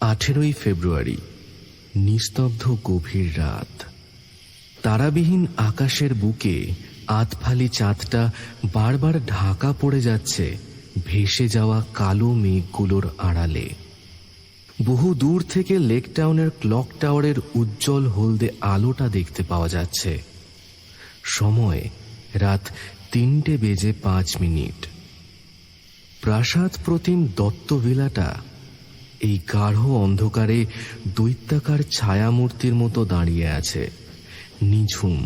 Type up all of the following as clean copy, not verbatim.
18ই ফেব্রুয়ারি, নিস্তব্ধ গভীর রাত। তারাবিহীন আকাশের বুকে আধফালি চাঁদটা বারবার ঢাকা পড়ে যাচ্ছে ভেসে যাওয়া কালো মেঘগুলোর আড়ালে। বহু দূর থেকে লেক টাউনের ক্লক টাওয়ারের উজ্জ্বল হলদে আলোটা দেখতে পাওয়া যাচ্ছে। সময় রাত 3:05। প্রাসাদ প্রতিম দত্ত ভিলাটা এই গাঢ় অন্ধকারে দৈত্যাকার ছায়ামূর্তির মতো দাঁড়িয়ে আছে। নিঝুম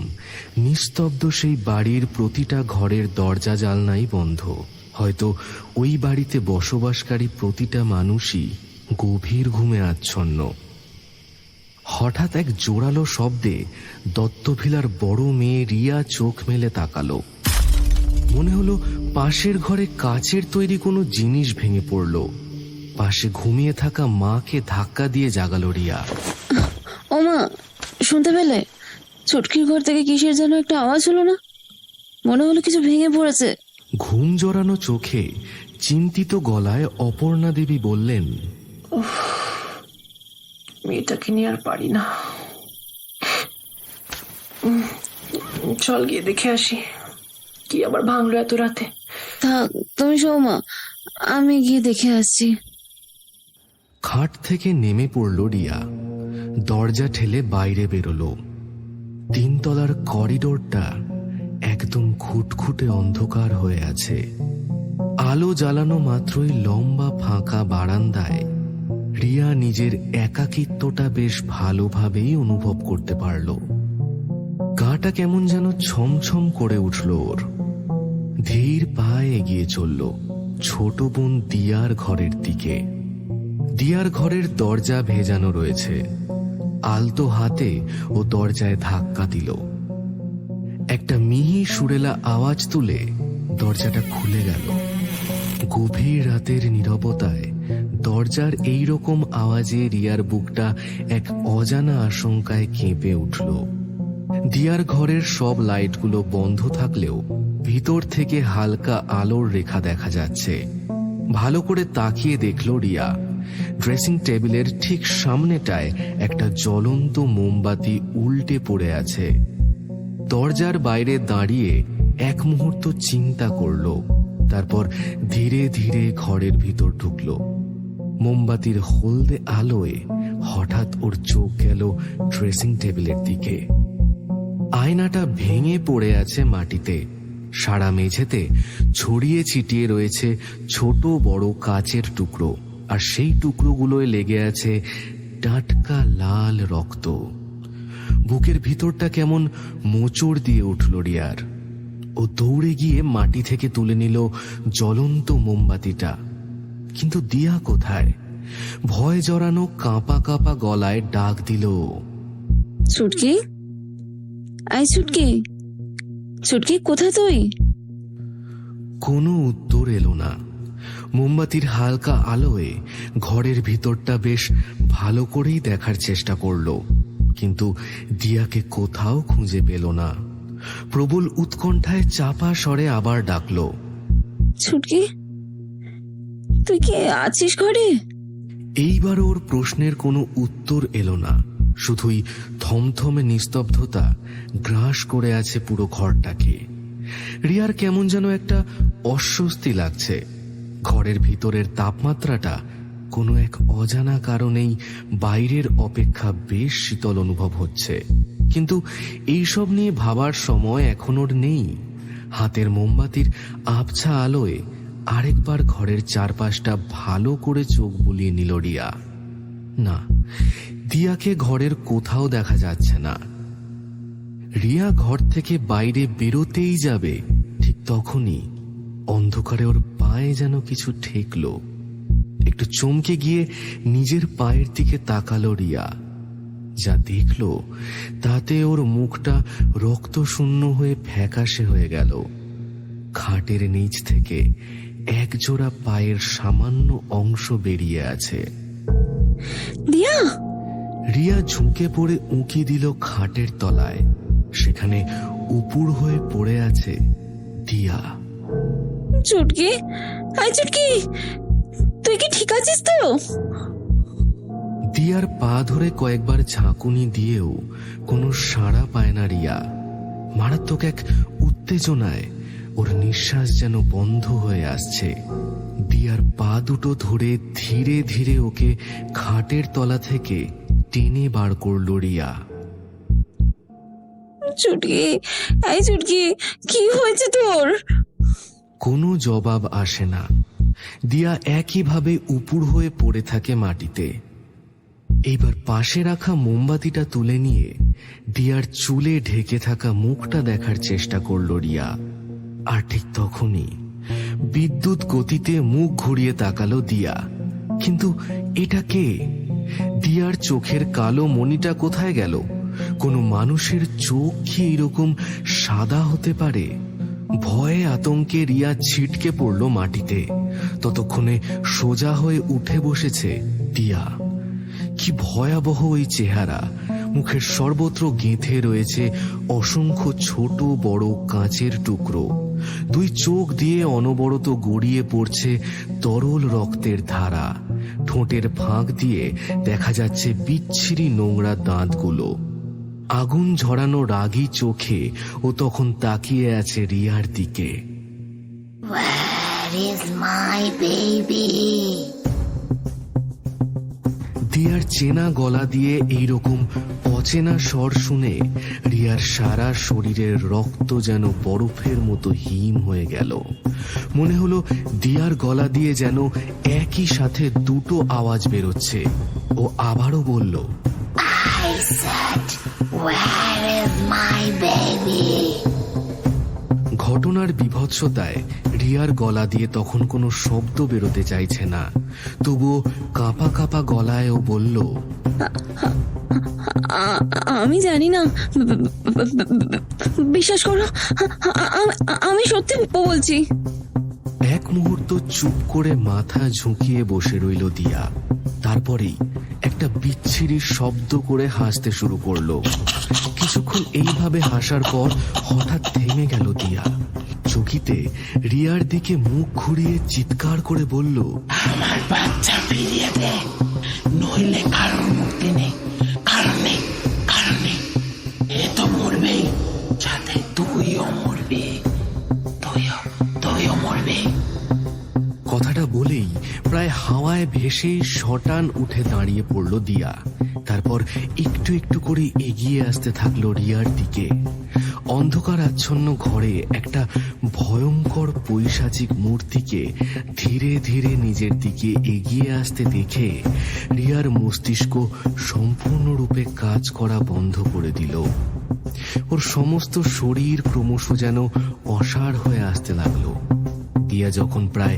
নিস্তব্ধ সেই বাড়ির প্রতিটা ঘরের দরজা জানলাই বন্ধ। হয়তো ওই বাড়িতে বসবাসকারী প্রতিটা মানুষই গভীর ঘুমে আচ্ছন্ন। হঠাৎ এক জোরালো শব্দে দত্তভিলার বড় মেয়ে রিয়া চোখ মেলে তাকালো। মনে হলো পাশের ঘরে কাচের তৈরি কোনো জিনিস ভেঙে পড়ল। পাশে ঘুমিয়ে থাকা মাকে ধাক্কা দিয়ে জাগালো রিয়া। ও মা, শুনতে পেলে? ছুটকির ঘর থেকে কিসের যেন একটা আওয়াজ হলো না? মনে হলো কিছু ভেঙে পড়েছে। ঘুম জড়ানো চোখে চিন্তিত গলায় অপর্ণা দেবী বললেন, মেয়েটাকে নিয়ে আর পারি না, চল গিয়ে দেখে আসি কি আবার ভাঙলো এত রাতে। থাক, তুমি শোও মা, আমি গিয়ে দেখে আসছি। খাট থেকে নেমে পড়ল রিয়া। দরজা ঠেলে বাইরে বেরোলো। 3 তলার করিডোরটা একদম খুটখুটে অন্ধকার হয়ে আছে। আলো জ্বালানো মাত্রই লম্বা ফাঁকা বারান্দায় রিয়া নিজের একাকিত্বটা বেশ ভালোভাবেই অনুভব করতে পারল। গাটা কেমন যেন ছমছম করে উঠল ওর। ধীর পায়ে এগিয়ে চলল ছোট বোন দিয়ার ঘরের দিকে। দিয়ার ঘরের দরজা ভেজানো রয়েছে। আলতো হাতে ও দরজায় ধাক্কা দিল। একটা মিহি সুরেলা আওয়াজ তুলে দরজাটা খুলে গেল। গভীর রাতের নীরবতায় দরজার এই রকম আওয়াজে রিয়ার বুকটা এক অজানা আশঙ্কায় কেঁপে উঠল। দিয়ার ঘরের সব লাইটগুলো বন্ধ থাকলেও ভিতর থেকে হালকা আলোর রেখা দেখা যাচ্ছে। ভালো করে তাকিয়ে দেখল রিয়া, ড্রেসিং টেবিলের ঠিক সামনেটায় একটা জ্বলন্ত মোমবাতি উল্টে পড়ে আছে। দরজার বাইরে দাঁড়িয়ে এক মুহূর্ত চিন্তা করল, তারপর ধীরে ধীরে ঘরের ভিতর ঢুকল। মোমবাতির হলদে আলোয় হঠাৎ ওর চোখ গেল ড্রেসিং টেবিলের দিকে। আয়নাটা ভেঙে পড়ে আছে মাটিতে। সারা মেঝেতে ছড়িয়ে ছিটিয়ে রয়েছে ছোট বড় কাচের টুকরো, আর সেই টুকরোগুলোয় লেগে আছে টাটকা লাল রক্ত। বুকের ভিতরটা কেমন মোচড় দিয়ে উঠল রিয়ার। ও দৌড়ে গিয়ে মাটি থেকে তুলে নিল জ্বলন্ত মোমবাতিটা। কিন্তু দিয়া কোথায়? ভয় জড়ানো কাঁপা কাঁপা গলায় ডাক দিল, ছুটকি, আই ছুটকি, ছুটকি কোথায় তুই? কোনো উত্তর এলো না। মোমবাতির হালকা আলোয় ঘরের ভিতরটা বেশ ভালো করেই দেখার চেষ্টা করল, কিন্তু দিয়াকে কোথাও খুঁজে পেল না। প্রবল উৎকণ্ঠায় চাপা স্বরে আবার ডাকল, ছুটকি, তুই কি আছিস ঘরে? এইবার ওর প্রশ্নের কোনো উত্তর এলো না। শুধুই থমথমে নিস্তব্ধতা গ্রাস করে আছে পুরো ঘরটাকে। রিয়ার কেমন যেন একটা অস্বস্তি লাগছে। ঘরের ভিতরের তাপমাত্রাটা কোনো এক অজানা কারণেই বাইরের অপেক্ষা বেশ শীতল অনুভব হচ্ছে। কিন্তু এইসব নিয়ে ভাবার সময় এখন ওর নেই। হাতের মোমবাতির আবছা আলোয় আরেকবার ঘরের চারপাশটা ভালো করে চোখ বুলিয়ে নিল রিয়া। না, দিয়াকে ঘরের কোথাও দেখা যাচ্ছে না। রিয়া ঘর থেকে বাইরে বেরোতেই যাবে, ঠিক তখনই অন্ধকারে ওর পায়ে যেন কিছু ঠেকল। একটু চমকে গিয়ে নিজের পায়ের দিকে তাকালো রিয়া। যা দেখল তাতে ওর মুখটা রক্তশূন্য হয়ে ফ্যাকাশে হয়ে গেল। খাটের নিচ থেকে একজোড়া পায়ের সামান্য অংশ বেরিয়ে আছে। দিয়া! রিয়া ঝুঁকে পড়ে উঁকি দিল খাটের তলায়। সেখানে উপুড় হয়ে পড়ে আছে দিয়া। ছুটকি, আই ছুটকি, তুই কি ঠিক আছিস তো? দিয়ার পা ধরে কয়েকবার ঝাঁকুনি দিয়েও কোনো সাড়া পায় না রিয়া। মারাত্মক এক উত্তেজনায় ওর নিঃশ্বাস যেন বন্ধ হয়ে আসছে। দিয়ার পা দুটো ধরে ধীরে ধীরে ওকে খাটের তলা থেকে টেনে বার করলো রিয়া। চুটকি, এই চুটকি, কি হয়েছে তোর? কোনো জবাব আসে না। দিয়া একইভাবে উপুড় হয়ে পড়ে থাকে মাটিতে। এইবার পাশে রাখা মোমবাতিটা তুলে নিয়ে দিয়ার চুলে ঢেকে থাকা মুখটা দেখার চেষ্টা করলো রিয়া। আর ঠিক তখনই বিদ্যুৎ গতিতে মুখ ঘুরিয়ে তাকালো দিয়া। কিন্তু এটা কে? দিয়ার চোখের কালো মণিটা কোথায় গেল? কোনো মানুষের চোখ কি এরকম সাদা হতে পারে? ভয়ে আতঙ্কে রিয়া ছিটকে পড়ল মাটিতে। ততক্ষণে সোজা হয়ে উঠে বসেছে দিয়া। কি ভয়াবহ ওই চেহারা! মুখের সর্বত্র গেঁথে রয়েছে অসংখ্য ছোট বড় কাঁচের টুকরো। দুই চোখ দিয়ে অনবরত গড়িয়ে পড়ছে তরল রক্তের ধারা। ঠোঁটের ফাঁক দিয়ে দেখা যাচ্ছে বিচ্ছিরি নোংরা দাঁতগুলো। আগুন ঝরানো রাগী চোখে ও তখন তাকিয়ে আছে রিয়ার দিকে। Where is my baby? দিয়ার চেনা গলা দিয়ে এইরকম অচেনা স্বর শুনে রিয়ার সারা শরীরের রক্ত যেন বরফের মতো হিম হয়ে গেল। মনে হলো দিয়ার গলা দিয়ে যেন একই সাথে দুটো আওয়াজ বেরোচ্ছে। ও আবারও বলল, I said, where is my baby? ঘটনার বীভৎসতায় রিয়ার গলা দিয়ে তখন কোনো শব্দ বেরোতে চাইছে না। তবুও কাঁপা কাঁপা গলায় ও বলল, আমি জানি না, বিশ্বাস করো, আমি সত্যি বলছি। এক মুহূর্ত চুপ করে মাথা ঝুঁকিয়ে বসে রইল দিয়া। তারপরেই একটা বিচ্ছিরি শব্দ করে হাসতে শুরু করলো। কিছুক্ষণ এইভাবে হাসার পর হঠাৎ থেমে গেল দিয়া। চকিতে রিয়ার দিকে মুখ ঘুরিয়ে চিৎকার করে বলল, আমার বাচ্চা ফিরিয়ে দে, নইলে কারোর মুক্তি নেই, কারণ নেই, কারণ নেই। এ তো মরবেই, সাথে তুইও মরবি, তুইও মরবি। কথাটা বলেই প্রায় হাওয়ায় ভেসেই শটান উঠে দাঁড়িয়ে পড়ল দিয়া। তারপর একটু একটু করে এগিয়ে আসতে থাকলো রিয়ার দিকে। অন্ধকার আচ্ছন্ন ঘরে একটা ভয়ঙ্কর পৈশাচিক মূর্তিকে ধীরে ধীরে নিজের দিকে এগিয়ে আসতে দেখে রিয়ার মস্তিষ্ক সম্পূর্ণরূপে কাজ করা বন্ধ করে দিল। ওর সমস্ত শরীর ক্রমশ যেন অসাড় হয়ে আসতে লাগলো। দিয়া যখন প্রায়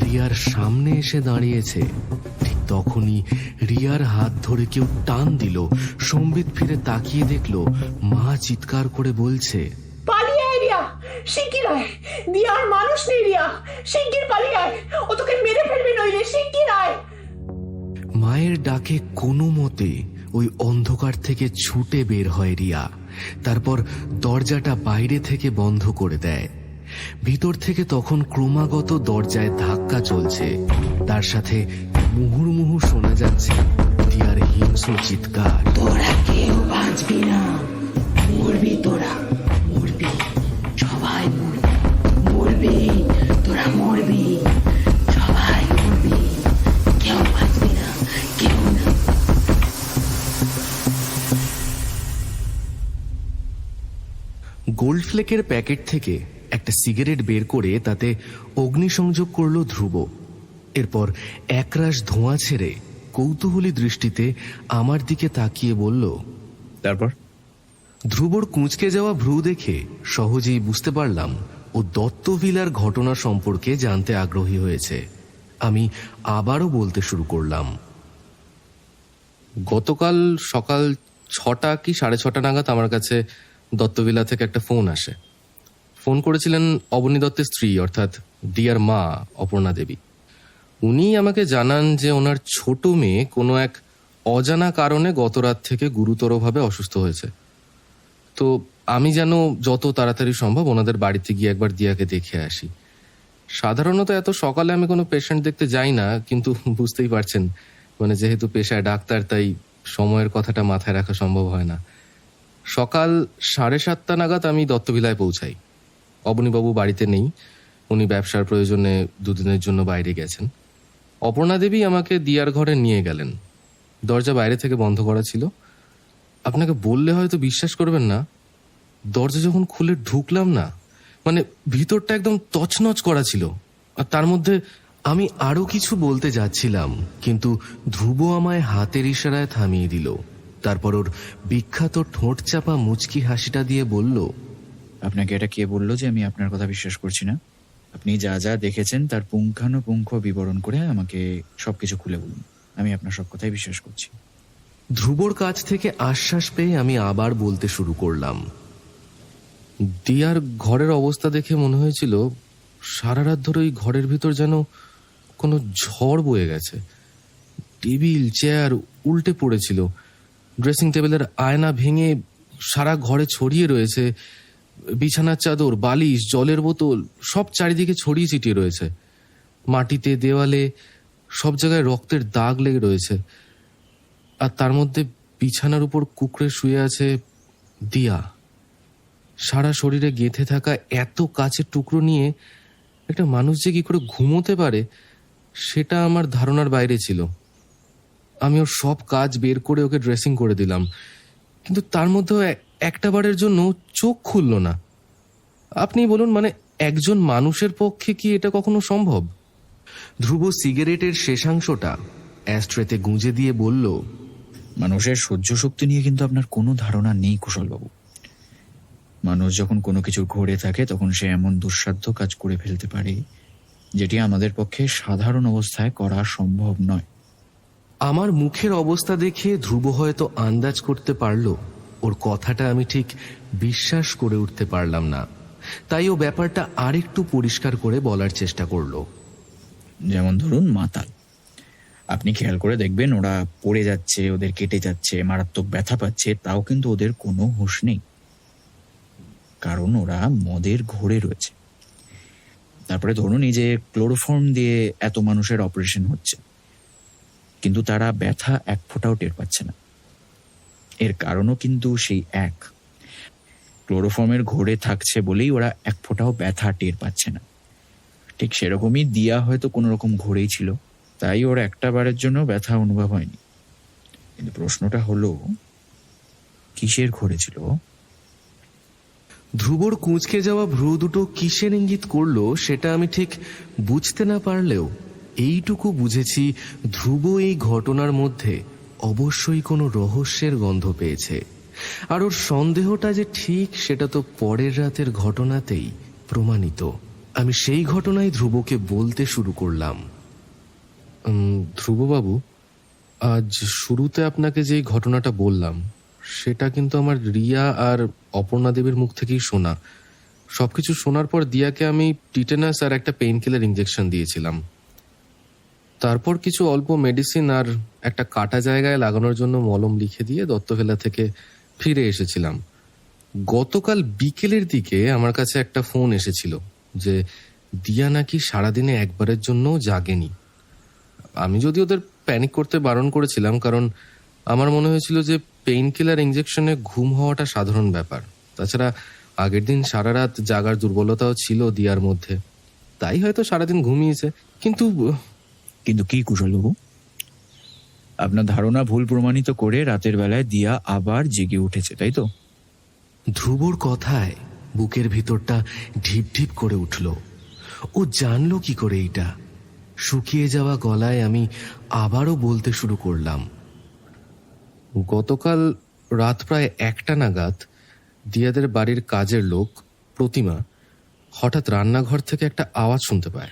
রিয়ার সামনে এসে দাঁড়িয়েছে, ঠিক তখনই রিয়ার হাত ধরে কেউ টান দিল। সম্বিত ফিরে তাকিয়ে দেখলো মা চিৎকার করে বলছে, পালিয়ে আয় রিয়া, শিগগির আয়। দিয়া আর মানুষ নেই রিয়া, শিগগির পালিয়ে আয়, ও তোকে মেরে ফেলবে নইলে, শিগগির আয়। মায়ের ডাকে কোনো মতে ওই অন্ধকার থেকে ছুটে বের হয় রিয়া। তারপর দরজাটা বাইরে থেকে বন্ধ করে দেয়। ভিতর থেকে তখন ক্রমাগত দরজায় ধাক্কা চলছে। তার সাথে মুহুর্মুহু শোনা যাচ্ছে দিয়ার হিংস্র চিৎকার। তোরা কেউ বাঁচবি না, মরবি, তোরা মরবি, সবাই মরবি, মরবি, তোরা মরবি, সবাই মরবি, কেউ বাঁচবি না, কেউ না। গোল্ড ফ্লেকের প্যাকেট থেকে একটা সিগারেট বের করে তাতে অগ্নিসংযোগ করলো ধ্রুব। এরপর একরাশ ধোঁয়া ছেড়ে কৌতূহলী দৃষ্টিতে আমার দিকে তাকিয়ে বলল, তারপর? ধ্রুবর কুঁচকে যাওয়া ভ্রু দেখে সহজেই বুঝতে পারলাম ও দত্ত ভিলার ঘটনা সম্পর্কে জানতে আগ্রহী হয়েছে। আমি আবারও বলতে শুরু করলাম, গতকাল সকাল 6টা কি 6:30 নাগাদ আমার কাছে দত্তভিলা থেকে একটা ফোন আসে। ফোন করেছিলেন অবনী দত্তের স্ত্রী, অর্থাৎ দিয়ার মা অপর্ণা দেবী। উনি আমাকে জানান যে ওনার ছোট মেয়ে কোনো এক অজানা কারণে গত রাত থেকে গুরুতরভাবে অসুস্থ হয়েছে। তো আমি যেন যত তাড়াতাড়ি সম্ভব ওনাদের বাড়িতে গিয়ে একবার দিয়াকে দেখে আসি। সাধারণত এত সকালে আমি কোনো পেশেন্ট দেখতে যাই না, কিন্তু বুঝতেই পারছেন মানে যেহেতু পেশায় ডাক্তার, তাই সময়ের কথাটা মাথায় রাখা সম্ভব হয় না। সকাল 7:30 নাগাদ আমি দত্তভিলায় পৌঁছাই। অবনীবাবু বাড়িতে নেই, উনি ব্যবসার প্রয়োজনে 2 দিনের জন্য বাইরে গেছেন। অপর্ণা দেবী আমাকে দিয়ার ঘরে নিয়ে গেলেন। দরজা বাইরে থেকে বন্ধ করা ছিল। আপনাকে বললে হয়তো বিশ্বাস করবেন না, দরজা যখন খুলে ঢুকলাম না, মানে ভিতরটা একদম তছনছ করা ছিল। আর তার মধ্যে আমি আরো কিছু বলতে যাচ্ছিলাম, কিন্তু ধ্রুব আমায় হাতের ইশারায় থামিয়ে দিল। তারপর ওর বিখ্যাত ঠোঁট চাপা মুচকি হাসিটা দিয়ে বলল, আপনাকে এটা কে বললো যে আমি আপনার কথা বিশ্বাস করছি না? আপনি যা যা দেখেছেন তার পুঙ্খানুপুঙ্খ বিবরণ করে আমাকে সবকিছু খুলে বলুন। আমি আপনার সব কথাই বিশ্বাস করছি। ধ্রুবর কাছ থেকে আশ্বাস পেয়ে আমি আবার বলতে শুরু করলাম। দিয়ার ঘরের অবস্থা দেখে মনে হয়েছিল সারা রাত ধরে ওই ঘরের ভিতর যেন কোনো ঝড় বয়ে গেছে। টেবিল চেয়ার উল্টে পড়েছিল, ড্রেসিং টেবিলের আয়না ভেঙে সারা ঘরে ছড়িয়ে রয়েছে, বিছানার চাদর, বালিশ, জলের বোতল সব চারিদিকে ছড়িয়ে ছিটিয়ে রয়েছে। মাটিতে, দেওয়ালে সব জায়গায় রক্তের দাগ লেগে রয়েছে। আর তার মধ্যে বিছানার উপর কুঁকড়ে শুয়ে আছে দিয়া। সারা শরীরে গেঁথে থাকা এত কাচের টুকরো নিয়ে একটা মানুষ যে কি করে ঘুমোতে পারে সেটা আমার ধারণার বাইরে ছিল। আমি ওর সব কাজ বের করে ওকে ড্রেসিং করে দিলাম, কিন্তু তার মধ্যেও একটা বারের জন্য চোখ খুলল না। আপনি বলুন, মানে একজন মানুষের পক্ষে কি এটা কখনো সম্ভব? ধ্রুব সিগারেটের শেষাংশটা অ্যাস্ট্রেতে গুঁজে দিয়ে বলল, মানুষের সহ্য শক্তি নিয়ে কিন্তু আপনার কোনো ধারণা নেই কুশলবাবু। মানুষ যখন কোনো কিছুর ঘোরে থাকে তখন সে এমন দুঃসাধ্য কাজ করে ফেলতে পারে যেটি আমাদের পক্ষে সাধারণ অবস্থায় করা সম্ভব নয়। আমার মুখের অবস্থা দেখে ধ্রুব হয়তো আন্দাজ করতে পারল ওর কথাটা আমি ঠিক বিশ্বাস করে উঠতে পারলাম না, তাই ও ব্যাপারটা আরেকটু পরিষ্কার করে বলার চেষ্টা করলো। যেমন ধরুন মাতাল, আপনি খেয়াল করে দেখবেন ওরা পড়ে যাচ্ছে, ওদের কেটে যাচ্ছে, মারাত্মক ব্যথা পাচ্ছে, তাও কিন্তু ওদের কোনো হুঁশ নেই, কারণ ওরা মদের ঘোরে রয়েছে। তারপরে ধরুন এই যে ক্লোরোফর্ম দিয়ে এত মানুষের অপারেশন হচ্ছে, কিন্তু তারা ব্যথা এক ফোঁটাও টের পাচ্ছে না। এর কারণও কিন্তু সেই এক, ক্লোরোফর্মের ঘোরে থাকছে বলেই ওরা এক ফোঁটাও ব্যথা টের পাচ্ছে না। ঠিক সেরকমই দিয়া হয়তো কোনো রকম ঘোরেই ছিল, তাই ওর একটা বারের জন্য ব্যথা অনুভব হয়নি। কিন্তু প্রশ্নটা হলো, কিসের ঘোরে ছিল? ধ্রুবর কুঁচকে যাওয়া ভ্রু দুটো কিসের ইঙ্গিত করলো সেটা আমি ঠিক বুঝতে না পারলেও এইটুকু বুঝেছি, ধ্রুব এই ঘটনার মধ্যে অবশ্যই কোনো রহস্যের গন্ধ পেয়েছে। আর ওর সন্দেহটা যে ঠিক সেটা তো পরের রাতের ঘটনাতেই প্রমাণিত। আমি সেই ঘটনাই ধ্রুবকে বলতে শুরু করলাম। ধ্রুববাবু, আজ শুরুতে আপনাকে যে ঘটনাটা বললাম সেটা কিন্তু আমার রিয়া আর অপর্ণা দেবীর মুখ থেকেই শোনা। সবকিছু শোনার পর দিয়াকে আমি টিটেনাস আর একটা পেইন কিলার ইঞ্জেকশন দিয়েছিলাম। তারপর কিছু অল্প মেডিসিন আর একটা কাটা জায়গায় লাগানোর জন্য মলম লিখে দিয়ে দত্তভেলা থেকে ফিরে এসেছিলাম। গতকাল বিকেলের দিকে আমার কাছে একটা ফোন এসেছিল যে দিয়া নাকি সারাদিনে একবারের জন্য জাগেনি। আমি যদি ওদের প্যানিক করতে বারণ করেছিলাম, কারণ আমার মনে হয়েছিল যে পেইন কিলার ইঞ্জেকশনে ঘুম হওয়াটা সাধারণ ব্যাপার। তাছাড়া আগের দিন সারা রাত জাগার দুর্বলতাও ছিল দিয়ার মধ্যে, তাই হয়তো সারাদিন ঘুমিয়েছে। কিন্তু কিন্তু কি কুশলবাবু, আপনার ধারণা ভুল প্রমাণিত করে রাতের বেলায় দিয়া আবার জেগে উঠেছে, তাই তো? ধ্রুবর কথায় বুকের ভিতরটা ঢিপ ঢিপ করে উঠল। ও জানলো কি করে এইটা? শুকিয়ে যাওয়া গলায় আমি আবারও বলতে শুরু করলাম। গতকাল রাত প্রায় 1টা নাগাদ দিয়াদের বাড়ির কাজের লোক প্রতিমা হঠাৎ রান্নাঘর থেকে একটা আওয়াজ শুনতে পায়।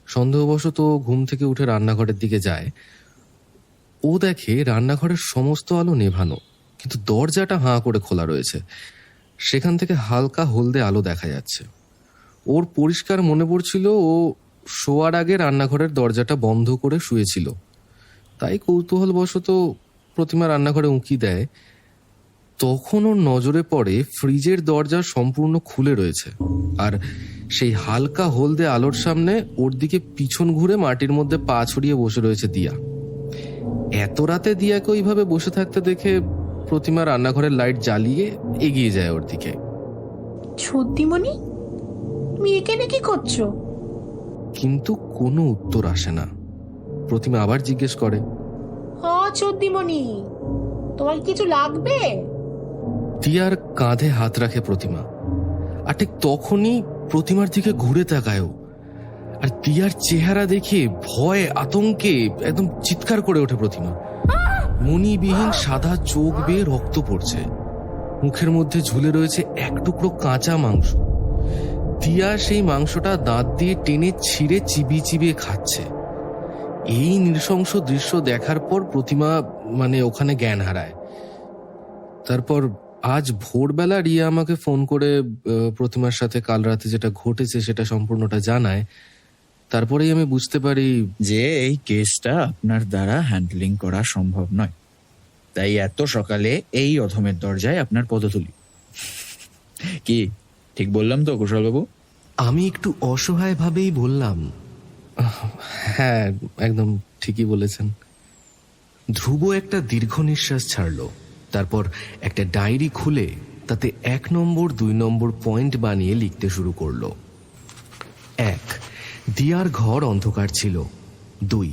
সন্দেহবশত ঘুম থেকে উঠে রান্নাঘরের দিকে যায়। ও দেখে রান্নাঘরের সমস্ত আলো নেভানো, কিন্তু দরজাটা হাঁ করে খোলা রয়েছে। সেখান থেকে হালকা হলদে আলো দেখা যাচ্ছে। ওর পরিষ্কার মনে পড়ছিল ও শোয়ার আগে রান্নাঘরের দরজাটা বন্ধ করে শুয়েছিল। তাই কৌতূহলবশত প্রতিমা রান্নাঘরে উঁকি দেয়। তখন ওর নজরে পড়ে ফ্রিজের দরজা সম্পূর্ণ খুলে রয়েছে, আর সেই হালকা হলদে আলোর সামনে ওর দিকে পিছন ঘুরে মাটির মধ্যে পা ছড়িয়ে বসে রয়েছে দিয়া। এত রাতে দিয়াকে ওইভাবে বসে থাকতে দেখে প্রতিমা রান্নাঘরের লাইট জ্বালিয়ে এগিয়ে যায় ওর দিকে। ছদ্দিমণি, তুমি এখানে কি করছো? কিন্তু কোনো উত্তর আসে না। প্রতিমা আবার জিজ্ঞেস করে, ছদ্দিমণি, তোমার কিছু লাগবে? দিয়ার কাঁধে হাত রাখে প্রতিমা, আর ঠিক তখনই প্রতিমার দিকে ঘুরে তাকায়ও। আর দিয়ার চেহারা দেখে ভয়ে আতঙ্কে একদম চিৎকার করে ওঠে প্রতিমা। মণিবিহীন সাদা চোখ বেয়ে রক্ত পড়ছে, মুখের মধ্যে ঝুলে রয়েছে এক টুকরো কাঁচা মাংস। দিয়া সেই মাংসটা দাঁত দিয়ে টেনে ছিঁড়ে চিবিয়ে চিবিয়ে খাচ্ছে। এই নৃশংস দৃশ্য দেখার পর প্রতিমা ওখানে জ্ঞান হারায়। তারপর আজ ভোরবেলা রিয়া আমাকে ফোন করে প্রতিমার সাথে কাল রাতে যেটা ঘটেছে সেটা সম্পূর্ণটা জানায়। তারপরেই আমি বুঝতে পারি যে এই কেসটা আপনার দ্বারা হ্যান্ডলিং করা সম্ভব নয়, তাই এত সকালে এই অধমের দরজায় আপনার পদধূলি। কি ঠিক বললাম তো কুশলবাবু? আমি একটু অসহায় ভাবেই বললাম, হ্যাঁ, একদম ঠিকই বলেছেন। ধ্রুব একটা দীর্ঘ নিঃশ্বাস ছাড়ল। তারপর একটা ডায়েরি খুলে তাতে 1 নম্বর 2 নম্বর পয়েন্ট বানিয়ে লিখতে শুরু করলো। 1, দিয়ার ঘর অন্ধকার ছিল। 2,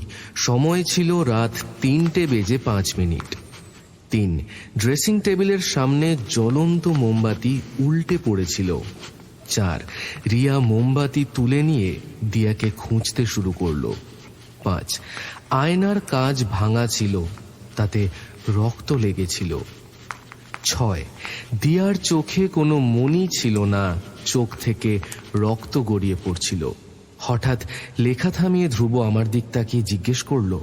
সময় ছিল রাত 3:05। 3, ড্রেসিং টেবিলের সামনে জ্বলন্ত মোমবাতি উল্টে পড়েছিল। 4, রিয়া মোমবাতি তুলে নিয়ে দিয়াকে খুঁজতে শুরু করলো। 5, আয়নার কাঁচ ভাঙা ছিল, তাতে রক্ত লেগেছিল। 6, দিয়ার চোখে কোনো মণি ছিল না, চোখ থেকে রক্ত গড়িয়ে পড়ছিল। হঠাৎ লেখা থামিয়ে ধ্রুব আমার দিক তাকিয়ে জিজ্ঞেস করলো,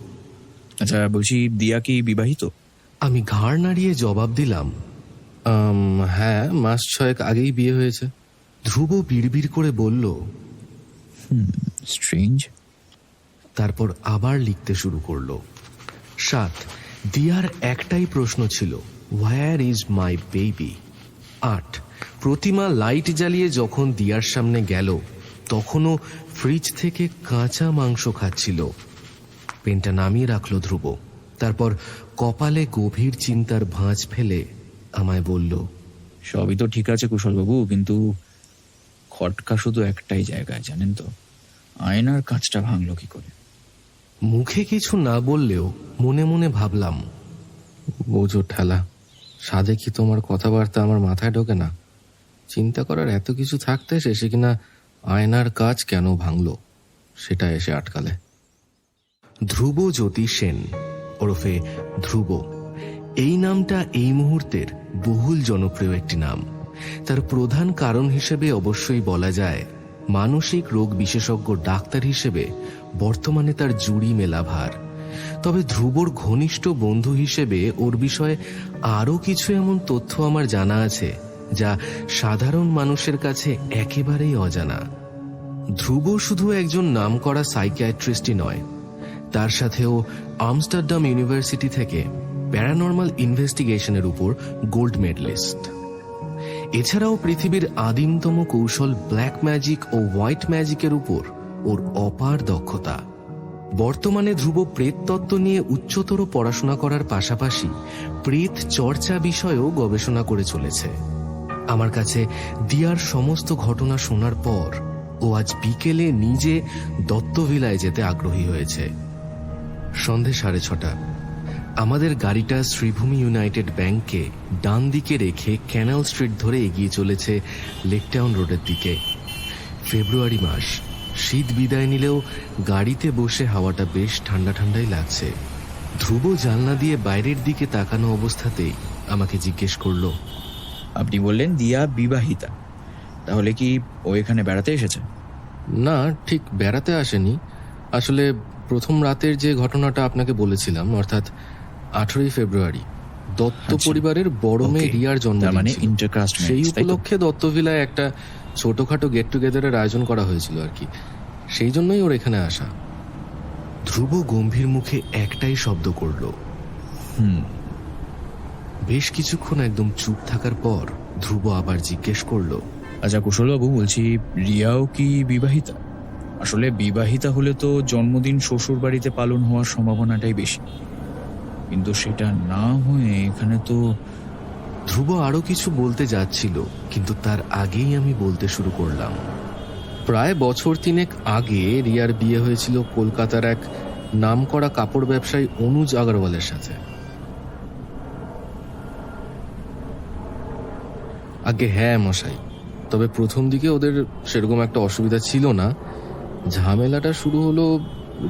আচ্ছা বলছি, দিয়া কি বিবাহিত? আমি ঘাড় নাড়িয়ে জবাব দিলাম, হ্যাঁ, মাস 6 আগেই বিয়ে হয়েছে। ধ্রুব বিড়বিড় করে বলল, স্ট্রেঞ্জ। তারপর আবার লিখতে শুরু করলো। 7, দিয়ার একটাই প্রশ্ন ছিল, where is my baby. 8, Pratima light জ্বালিয়ে যখন দিয়ার সামনে গেল তখনও ফ্রিজ থেকে কাঁচা মাংস খাচ্ছিল। পেনটা নামিয়ে রাখলো ধ্রুব। তারপর কপালে গভীর চিন্তার ভাঁজ ফেলে আমায় বলল, সবই তো ঠিক আছে কুশলবাবু, কিন্তু খটকা শুধু একটাই জায়গায়, জানেন তো? আয়নার কাঁচটা ভাঙলো কি করে? মুখে কিছু না বললেও মনে মনে ভাবলাম, বোঝো ঠেলা, সাধে কি তোমার কথাবার্তা আমার মাথায় ঢোকে না? চিন্তা করার এত কিছু থাকতে শেষে কিনা আয়নার কাজ কেন ভাঙলো সেটা এসে আটকালে। ধ্রুব জ্যোতি সেন ওরফে ধ্রুব, এই নামটা এই মুহূর্তের বহুল জনপ্রিয় একটি নাম। তার প্রধান কারণ হিসেবে অবশ্যই বলা যায় মানসিক রোগ বিশেষজ্ঞ ডাক্তার হিসেবে বর্তমানে তার জুড়ি মেলা ভার। তবে ধ্রুবর ঘনিষ্ঠ বন্ধু হিসেবে ওর বিষয়ে আরও কিছু এমন তথ্য আমার জানা আছে যা সাধারণ মানুষের কাছে একেবারেই অজানা। ধ্রুব শুধু একজন নামকরা সাইকিয়াট্রিস্টই নয়, তার সাথেও আমস্টারডাম ইউনিভার্সিটি থেকে প্যারানর্মাল ইনভেস্টিগেশনের উপর গোল্ড মেডেলিস্ট। এছাড়াও পৃথিবীর আদিমতম কৌশল ব্ল্যাক ম্যাজিক ও হোয়াইট ম্যাজিকের উপর ওর অপার দক্ষতা। বর্তমানে ধ্রুব প্রেততত্ত্ব নিয়ে উচ্চতর পড়াশোনা করার পাশাপাশি প্রেত চর্চা বিষয়েও গবেষণা করে চলেছে। আমার কাছে দিয়ার সমস্ত ঘটনা শোনার পর ও আজ বিকেলে নিজে দত্তভিলায় যেতে আগ্রহী হয়েছে। সন্ধে 6:30। আমাদের গাড়িটা শ্রীভূমি ইউনাইটেড ব্যাংকে ডান দিকে রেখে ক্যানাল স্ট্রিট ধরে এগিয়ে চলেছে লেকটাউন রোডের দিকে। ফেব্রুয়ারি মাস, শীত বিদায় নিলেও গাড়িতে বসে হাওয়াটা বেশ ঠান্ডা ঠান্ডাই লাগছে। ধ্রুব জানলা দিয়ে বাইরের দিকে তাকানো অবস্থাতেই আমাকে জিজ্ঞেস করলো, আপনি বললেন দিয়া বিবাহিতা, তাহলে কি ও এখানে বেড়াতে এসেছে? না, ঠিক বেড়াতে আসেনি। আসলে প্রথম রাতের যে ঘটনাটা আপনাকে বলেছিলাম, অর্থাৎ 18 ফেব্রুয়ারি দত্ত পরিবারের বড় মেয়ে রিয়ার জন্মদিন ছিল। ইন্টারকাস্ট সেই উপলক্ষে দত্তভিলায় একটা ছোটখাটো গেট টুগেদারের আয়োজন করা হয়েছিল আর কি, সেই জন্যই ওর এখানে আসা। ধ্রুব গম্ভীর মুখে একটাই শব্দ করল, বেশ কিছুক্ষণ একদম চুপ থাকার পর ধ্রুব আবার জিজ্ঞেস করলো, আচ্ছা কুশলবাবু, বলছি রিয়াও কি বিবাহিতা? আসলে বিবাহিতা হলে তো জন্মদিন শ্বশুর বাড়িতে পালন হওয়ার সম্ভাবনাটাই বেশি। কিন্তু সেটা না হয়ে এখানে তো ধ্রুব আরো কিছু বলতে যাচ্ছিল, কিন্তু তার আগেই আমি বলতে শুরু করলাম। প্রায় বছর 3 আগে রিয়ার বিয়ে হয়েছিল কলকাতার এক নামকরা কাপড় ব্যবসায়ী অনুজ আগরওয়ালের সাথে। আগে হ্যাঁ মশাই, তবে প্রথম দিকে ওদের সেরকম একটা অসুবিধা ছিল না। ঝামেলাটা শুরু হলো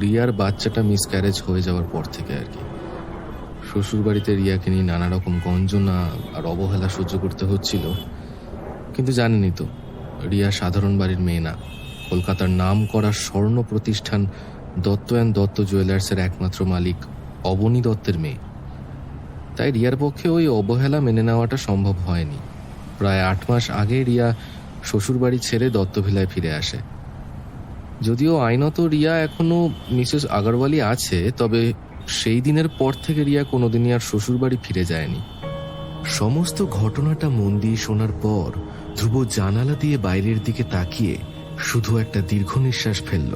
রিয়ার বাচ্চাটা মিসক্যারেজ হয়ে যাওয়ার পর থেকে আর কি। শ্বশুরবাড়িতে রিয়াকে নিয়ে নানা রকম গঞ্জনা আর অবহেলা সহ্য করতে হচ্ছিল। কিন্তু জানেনই তো, রিয়া সাধারণ বাড়ির মেয়ে না, কলকাতার নাম করা স্বর্ণ প্রতিষ্ঠান দত্ত অ্যান্ড দত্ত জুয়েলার্সের একমাত্র মালিক অবনী দত্তের মেয়ে। তাই রিয়ার পক্ষে ওই অবহেলা মেনে নেওয়াটা সম্ভব হয়নি। প্রায় 8 মাস আগে রিয়া শ্বশুরবাড়ি ছেড়ে দত্তভিলায় ফিরে আসে। যদিও আইনত রিয়া এখনো মিসেস আগরওয়ালি আছে, তবে সেই দিনের পর থেকে রিয়া কোনোদিনই আর শ্বশুরবাড়ি ফিরে যায়নি। সমস্ত ঘটনাটা মন দিয়ে শোনার পর ধ্রুব জানালা দিয়ে বাইরের দিকে তাকিয়ে শুধু একটা দীর্ঘ নিঃশ্বাস ফেলল।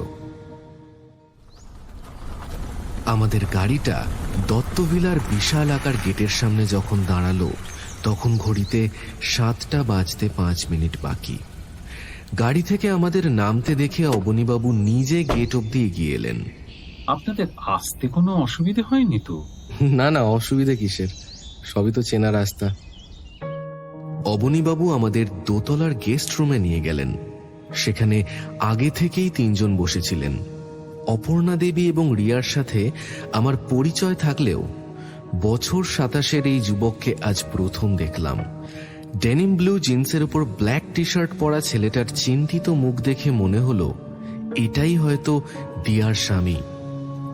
আমাদের গাড়িটা দত্তভিলার বিশাল আকার গেটের সামনে যখন দাঁড়ালো, তখন ঘড়িতে 7টা বাজতে 5 মিনিট বাকি। গাড়ি থেকে আমাদের নামতে দেখে অবনীবাবু নিজে গেট অব্দি এগিয়ে এলেন। আপনাদের আসতে কোনো অসুবিধে হয়নি তো? না না, অসুবিধে কিসের, সবই তো চেনা রাস্তা। অবনীবাবু আমাদের দোতলার গেস্ট রুমে নিয়ে গেলেন। সেখানে আগে থেকেই 3 জন বসেছিলেন। অপর্ণা দেবী এবং রিয়ার সাথে আমার পরিচয় থাকলেও বছর 27-এর এই যুবককে আজ প্রথম দেখলাম। ডেনিম ব্লু জিন্সের উপর ব্ল্যাক টি শার্ট পরা ছেলেটার চিন্তিত মুখ দেখে মনে হলো এটাই হয়তো দিয়ার স্বামী।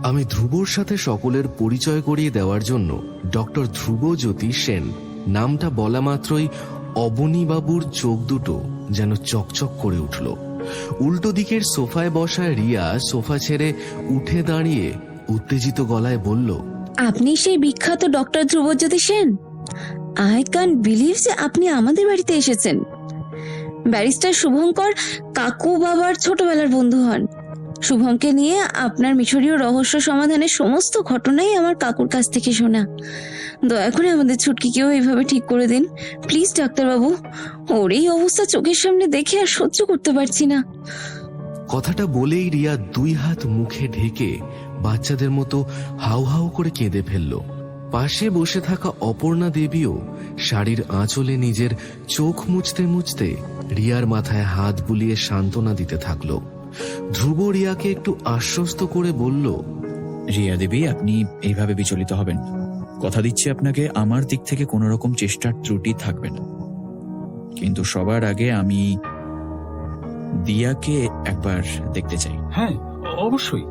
আমি ধ্রুবর সাথে সকলের পরিচয় করিয়ে দেওয়ার জন্য ডক্টর ধ্রুবজ্যোতি সেন নামটা বলা মাত্রই অবনীবাবুর চোখ দুটো যেন চকচক করে উঠল। উল্টো দিকের সোফায় বসা রিয়া সোফা ছেড়ে উঠে দাঁড়িয়ে উত্তেজিত গলায় বলল, আপনি সেই বিখ্যাত doctor Dhrubajyoti Sen? I can believe যে আপনি আমাদের বাড়িতে এসেছেন। ব্যারিস্টার শুভঙ্কর কাকু বাবার ছোটবেলার বন্ধু হন। শুভমকে নিয়ে আপনার মিশরীয় রহস্য সমাধানের সমস্ত ঘটনাই আমার কাকুর কাছ থেকে শোনা। দয়া করে আমাদের ছুটকিকেও এইভাবে ঠিক করে দিন প্লিজ ডাক্তারবাবু। ওর এই অবস্থা চোখের সামনে দেখে আর সহ্য করতে পারছি না। কথাটা বলেই রিয়া 2 হাত মুখে ঢেকে বাচ্চাদের মতো হাউ হাউ করে কেঁদে ফেলল। পাশে বসে থাকা অপর্ণা দেবীও শাড়ির আঁচলে নিজের চোখ মুছতে মুছতে রিয়ার মাথায় হাত বুলিয়ে সান্ত্বনা দিতে থাকলো। ধ্রুব রিয়াকে একটু আশ্বস্ত করে বলল, রিয়া দেবী, আপনি এইভাবে বিচলিত হবেন না। কথা দিচ্ছি আপনাকে, আমার দিক থেকে কোনো রকম চেষ্টার ত্রুটি থাকবে না। কিন্তু সবার আগে আমি দিয়াকে একবার দেখতে চাই। হ্যাঁ অবশ্যই,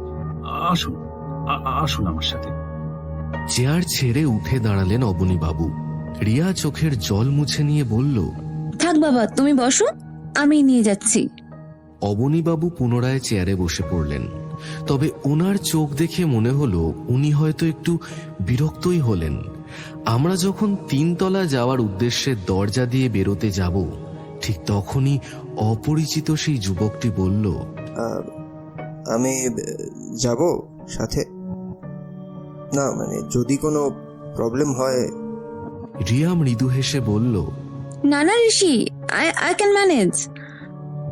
আসুন আসুন আমার সাথে। চেয়ার ছেড়ে উঠে দাঁড়ালেন অবনীবাবু। রিয়া চোখের জল মুছে নিয়ে বলল, থাক বাবা, তুমি বসো, আমি নিয়ে যাচ্ছি। অবনীবাবু পুনরায় চেয়ারে বসে পড়লেন। তবে ওনার চোখ দেখে মনে হলো উনি হয়তো একটু বিরক্তই হলেন। আমরা যখন 3 তলা যাওয়ার উদ্দেশ্যে দরজা দিয়ে বেরোতে যাব, ঠিক তখনই অপরিচিত সেই যুবকটি বলল, আমি যাব সাথে? না মানে যদি কোনো প্রবলেম হয়। রিয়া মৃদু হেসে বলল, না না ঋষি, আই ক্যান ম্যানেজ।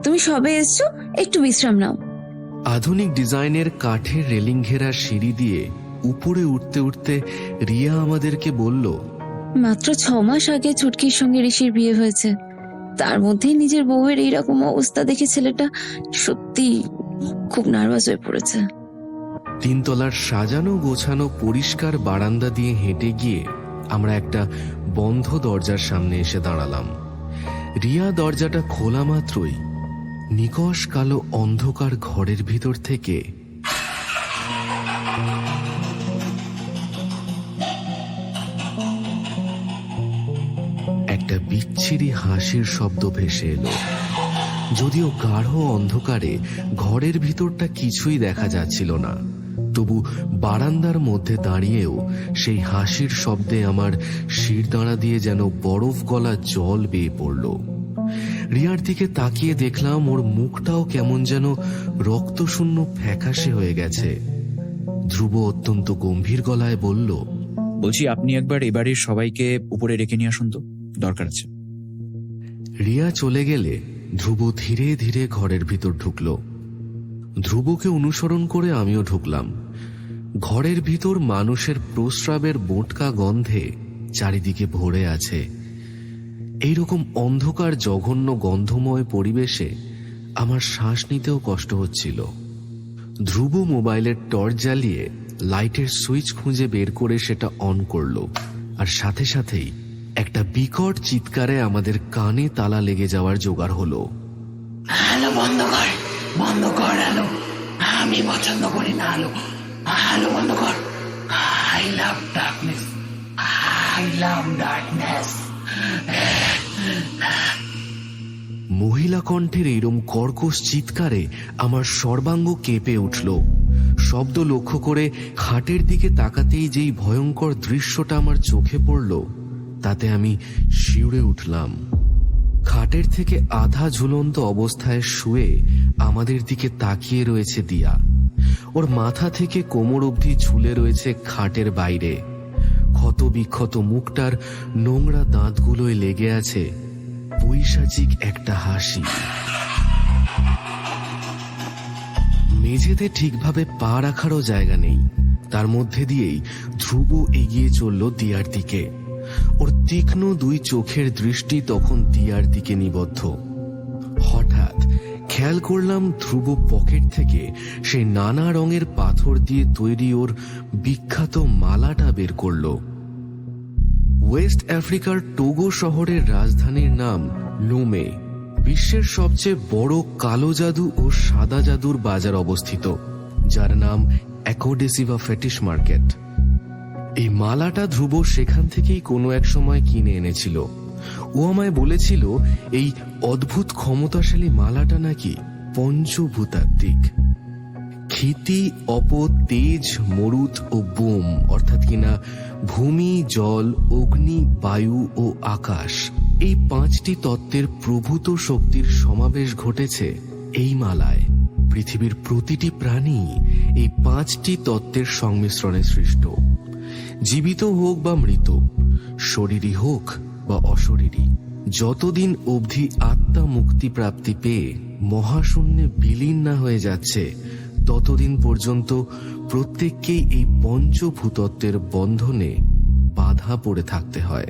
তুমি সবে এসছো, একটু বিশ্রাম নাও। আধুনিক ডিজাইনের কাঠের রেলিং ঘেরা সিঁড়ি দিয়ে উপরে উঠতে উঠতে রিয়া আমাদেরকে বলল, মাত্র 6 মাস আগে ছুটকির সঙ্গে ঋষির বিয়ে হয়েছে। তার মধ্যেই নিজের বউয়ের এইরকম অবস্থা দেখে ছেলেটা সত্যি খুব নার্ভাস হয়ে পড়েছে। 3 তলার সাজানো গোছানো পরিষ্কার বারান্দা দিয়ে হেঁটে গিয়ে আমরা একটা বন্ধ দরজার সামনে এসে দাঁড়ালাম। রিয়া দরজাটা খোলা মাত্রই নিকষ কালো অন্ধকার ঘরের ভিতর থেকে একটা বিচ্ছিরি হাসির শব্দ ভেসে এলো। যদিও গাঢ় অন্ধকারে ঘরের ভিতরটা কিছুই দেখা যাচ্ছিল না, তবু বারান্দার মধ্যে দাঁড়িয়েও সেই হাসির শব্দে আমার শিরদাঁড়া দিয়ে যেন বরফ গলা জল বেয়ে পড়ল। রিয়ার দিকে তাকিয়ে দেখলাম ওর মুখটাও কেমন যেন রক্তশূন্য ফ্যাকাশে হয়ে গেছে। ধ্রুব অত্যন্ত গম্ভীর গলায় বলল, বলছি আপনি একবার এ বাড়ির সবাইকে উপরে ডেকে নিয়ে আসুন তো, দরকার আছে। রিয়া চলে গেলে ধ্রুব ধীরে ধীরে ঘরের ভিতর ঢুকল। ধ্রুবকে অনুসরণ করে আমিও ঢুকলাম। ঘরের ভিতর মানুষের প্রস্রাবের বোটকা গন্ধে চারিদিকে ভরে আছে। এইরকম অন্ধকার জঘন্য গন্ধময় পরিবেশে আমার শ্বাস নিতেও কষ্ট হচ্ছিল। ধ্রুব মোবাইলের টর্চ জ্বালিয়ে লাইটের সুইচ খুঁজে বের করে সেটা অন করলো, আর সাথে সাথেই একটা বিকট চিৎকারে আমাদের কানে তালা লেগে যাওয়ার জোগাড় হলো। আলো বন্ধ কর আলো, আমি পছন্দ করি না আলো, আলো বন্ধ কর। I love darkness. মহিলা কণ্ঠের এরম কর্কশ চিৎকারে আমার সর্বাঙ্গ কেঁপে উঠল। শব্দ লক্ষ্য করে খাটের দিকে তাকাতেই যেই ভয়ঙ্কর দৃশ্যটা আমার চোখে পড়ল, তাতে আমি শিউরে উঠলাম। খাটের থেকে আধা ঝুলন্ত অবস্থায় শুয়ে আমাদের দিকে তাকিয়ে রয়েছে দিয়া। ওর মাথা থেকে কোমর অবধি ঝুলে রয়েছে খাটের বাইরে। ক্ষত বিক্ষত মুখটার নোংরা দাঁতগুলোয় লেগে আছে পৈশাচিক একটা হাসি। মেঝেতে ঠিকভাবে পা রাখারও জায়গা নেই। তার মধ্যে দিয়েই ধ্রুব এগিয়ে চলল দিয়ার দিকে। ওর তীক্ষ্ণ দুই চোখের দৃষ্টি তখন দিয়ার দিকে নিবদ্ধ। হঠাৎ খেয়াল করলাম ধ্রুব পকেট থেকে সেই নানা রঙের পাথর দিয়ে তৈরি ওর বিখ্যাত মালাটা বের করল। ওয়েস্ট আফ্রিকার টোগো শহরের রাজধানীর নাম লোমে। বিশ্বের সবচেয়ে বড় কালো জাদু ও সাদা জাদুর বাজার অবস্থিত, যার নাম অ্যাকোডেসিভা ফেটিশ মার্কেট। এই মালাটা ধ্রুব সেখান থেকেই কোনো এক সময় কিনে এনেছিল। ও আমায় বলেছিল এই অদ্ভুত ক্ষমতাশালী মালাটা নাকি পঞ্চভূতাত্ত্বিক। ক্ষিতি, অপ, তেজ, মরুত ও বোম, অর্থাৎ কিনা ভূমি, জল, অগ্নি, বায়ু ও আকাশ, এই পাঁচটি তত্ত্বের প্রভূত শক্তির সমাবেশ ঘটেছে এই মালায়। পৃথিবীর প্রতিটি প্রাণী এই পাঁচটি তত্ত্বের সংমিশ্রণে সৃষ্ট। জীবিত হোক বা মৃত, শরীরী হোক বা অশরীরী, যতদিন অবধি আত্মা মুক্তি প্রাপ্তি পেয়ে মহাশূন্যে বিলীন না হয়ে যাচ্ছে, ততদিন পর্যন্ত প্রত্যেককেই এই পঞ্চভূতত্বের বন্ধনে বাধা পড়ে থাকতে হয়।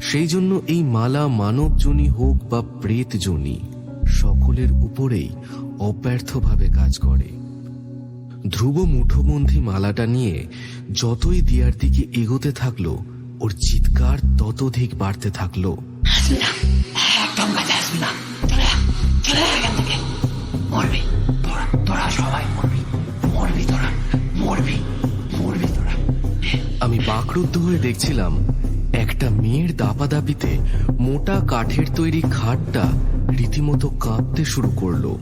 সেই জন্য এই মালা মানবজনী হোক বা প্রেতজনী, সকলের উপরেই অব্যর্থভাবে কাজ করে। ধ্রুব মুঠোবন্ধী মালাটা নিয়ে যতই দিয়ার দিকে এগোতে থাকলো, ওর চিৎকার ততোধিক বাড়তে থাকলো। আসবি না, একদম কাছে আসবি না, চলে এখান থেকে। মরবি তোরা সবাই মরবি তোরা। আমি বাকরুদ্ধ হয়ে দেখছিলাম একটা মেয়ের দাপাদাপিতে মোটা কাঠের তৈরি খাটটা রীতিমতো কাঁপতে শুরু করলো।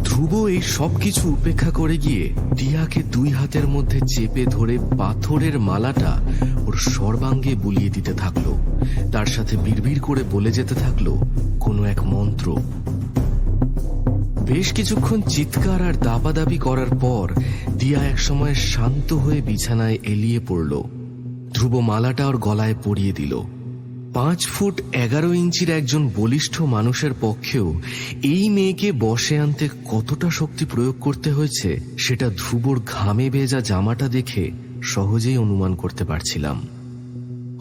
ধ্রুব এই সবকিছু উপেক্ষা করে গিয়ে দিয়াকে দুই হাতের মধ্যে চেপে ধরে পাথরের মালাটা ওর সর্বাঙ্গে বুলিয়ে দিতে থাকলো। তার সাথে বিড়বিড় করে বলে যেতে থাকলো কোনো এক মন্ত্র। বেশ কিছুক্ষণ চিৎকার আর দাপাদাপি করার পর দিয়া একসময় শান্ত হয়ে বিছানায় এলিয়ে পড়ল। ধ্রুব মালাটা ওর গলায় পরিয়ে দিল। 5 ফুট 11 ইঞ্চির একজন বলিষ্ঠ মানুষের পক্ষেও এই মেয়েকে বশে আনতে কতটা শক্তি প্রয়োগ করতে হয়েছে সেটা ধ্রুবর ঘামে ভেজা জামাটা দেখে সহজেই অনুমান করতে পারছিলাম।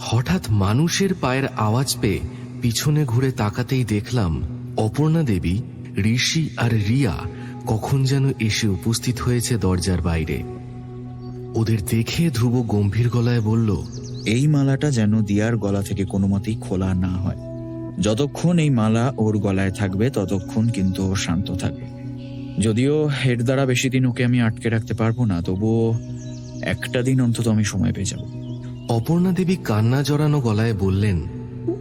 হঠাৎ মানুষের পায়ের আওয়াজ পেয়ে পিছনে ঘুরে তাকাতেই দেখলাম অপর্ণা দেবী, ঋষি আর রিয়া কখন যেন এসে উপস্থিত হয়েছে দরজার বাইরে। ওদের দেখে ধ্রুব গম্ভীর গলায় বলল, এই মালাটা যেন দিয়ার গলা থেকে কোনো মতেই খোলা না হয়। যতক্ষণ এই মালা ওর গলায় থাকবে ততক্ষণ কিন্তু ও শান্ত থাকবে। যদিও এর দ্বারা বেশি দিন ওকে আমি আটকে রাখতে পারবো না, তবুও একটা দিন অন্তত আমি সময় পেয়ে যাব। অপর্ণা দেবী কান্না জড়ানো গলায় বললেন,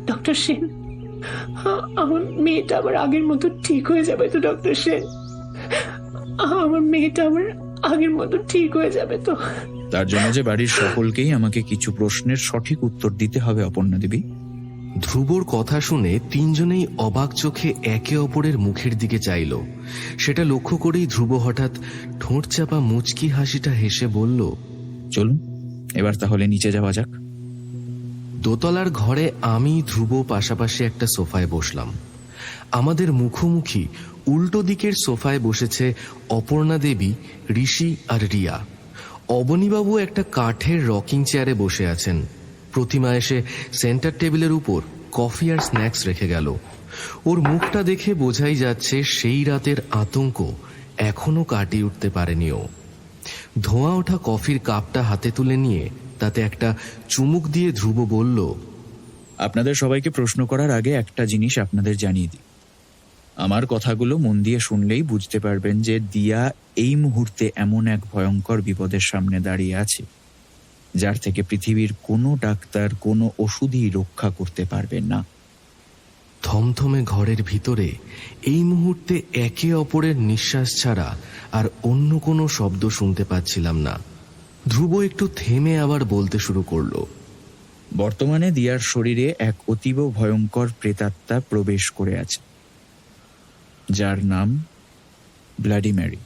ডক্টর সেন, আমার মেয়েটা আবার আগের মতো ঠিক হয়ে যাবে তো? ডক্টর সেন, আমার মেয়েটা আবার আগের মতো ঠিক হয়ে যাবে তো? তার জন্য যে বাড়ির সকলকেই আমাকে কিছু প্রশ্নের সঠিক উত্তর দিতে হবে অপর্ণা দেবী। ধ্রুবর কথা শুনে তিনজনেই অবাক চোখে একে অপরের মুখের দিকে চাইল। সেটা লক্ষ্য করেই ধ্রুব হঠাৎ ঠোঁট চাপা মুচকি হাসিটা হেসে বলল, চলুন এবার তাহলে নিচে যাওয়া যাক। দোতলার ঘরে আমি ধ্রুব পাশাপাশি একটা সোফায় বসলাম। আমাদের মুখোমুখি উল্টো দিকের সোফায় বসেছে অপর্ণা দেবী, ঋষি আর রিয়া। অবনীবাবু একটা কাঠের রকিং চেয়ারে বসে আছেন। প্রতিমা এসে সেন্টার টেবিলের উপর কফি আর স্ন্যাক্স রেখে গেল। ওর মুখটা দেখে বোঝাই যাচ্ছে সেই রাতের আতঙ্ক এখনো কাটিয়ে উঠতে পারেনি ও। ধোঁয়া ওঠা কফির কাপটা হাতে তুলে নিয়ে তাতে একটা চুমুক দিয়ে ধ্রুব বলল, আপনাদের সবাইকে প্রশ্ন করার আগে একটা জিনিস আপনাদের জানিয়ে দিই। আমার কথাগুলো মন দিয়ে শুনলেই বুঝতে পারবেন যে দিয়া এই মুহূর্তে এমন এক ভয়ঙ্কর বিপদের সামনে দাঁড়িয়ে আছে যার থেকে পৃথিবীর কোনো ডাক্তার, কোনো ওষুধই রক্ষা করতে পারবেন না। থমথমে ঘরের ভিতরে এই মুহূর্তে একে অপরের নিঃশ্বাস ছাড়া আর অন্য কোনো শব্দ শুনতে পাচ্ছিলাম না। ধ্রুব একটু থেমে আবার বলতে শুরু করলো, বর্তমানে দিয়ার শরীরে এক অতীব ভয়ঙ্কর প্রেতাত্মা প্রবেশ করে আছে, যার নাম ব্লাডি ম্যারি।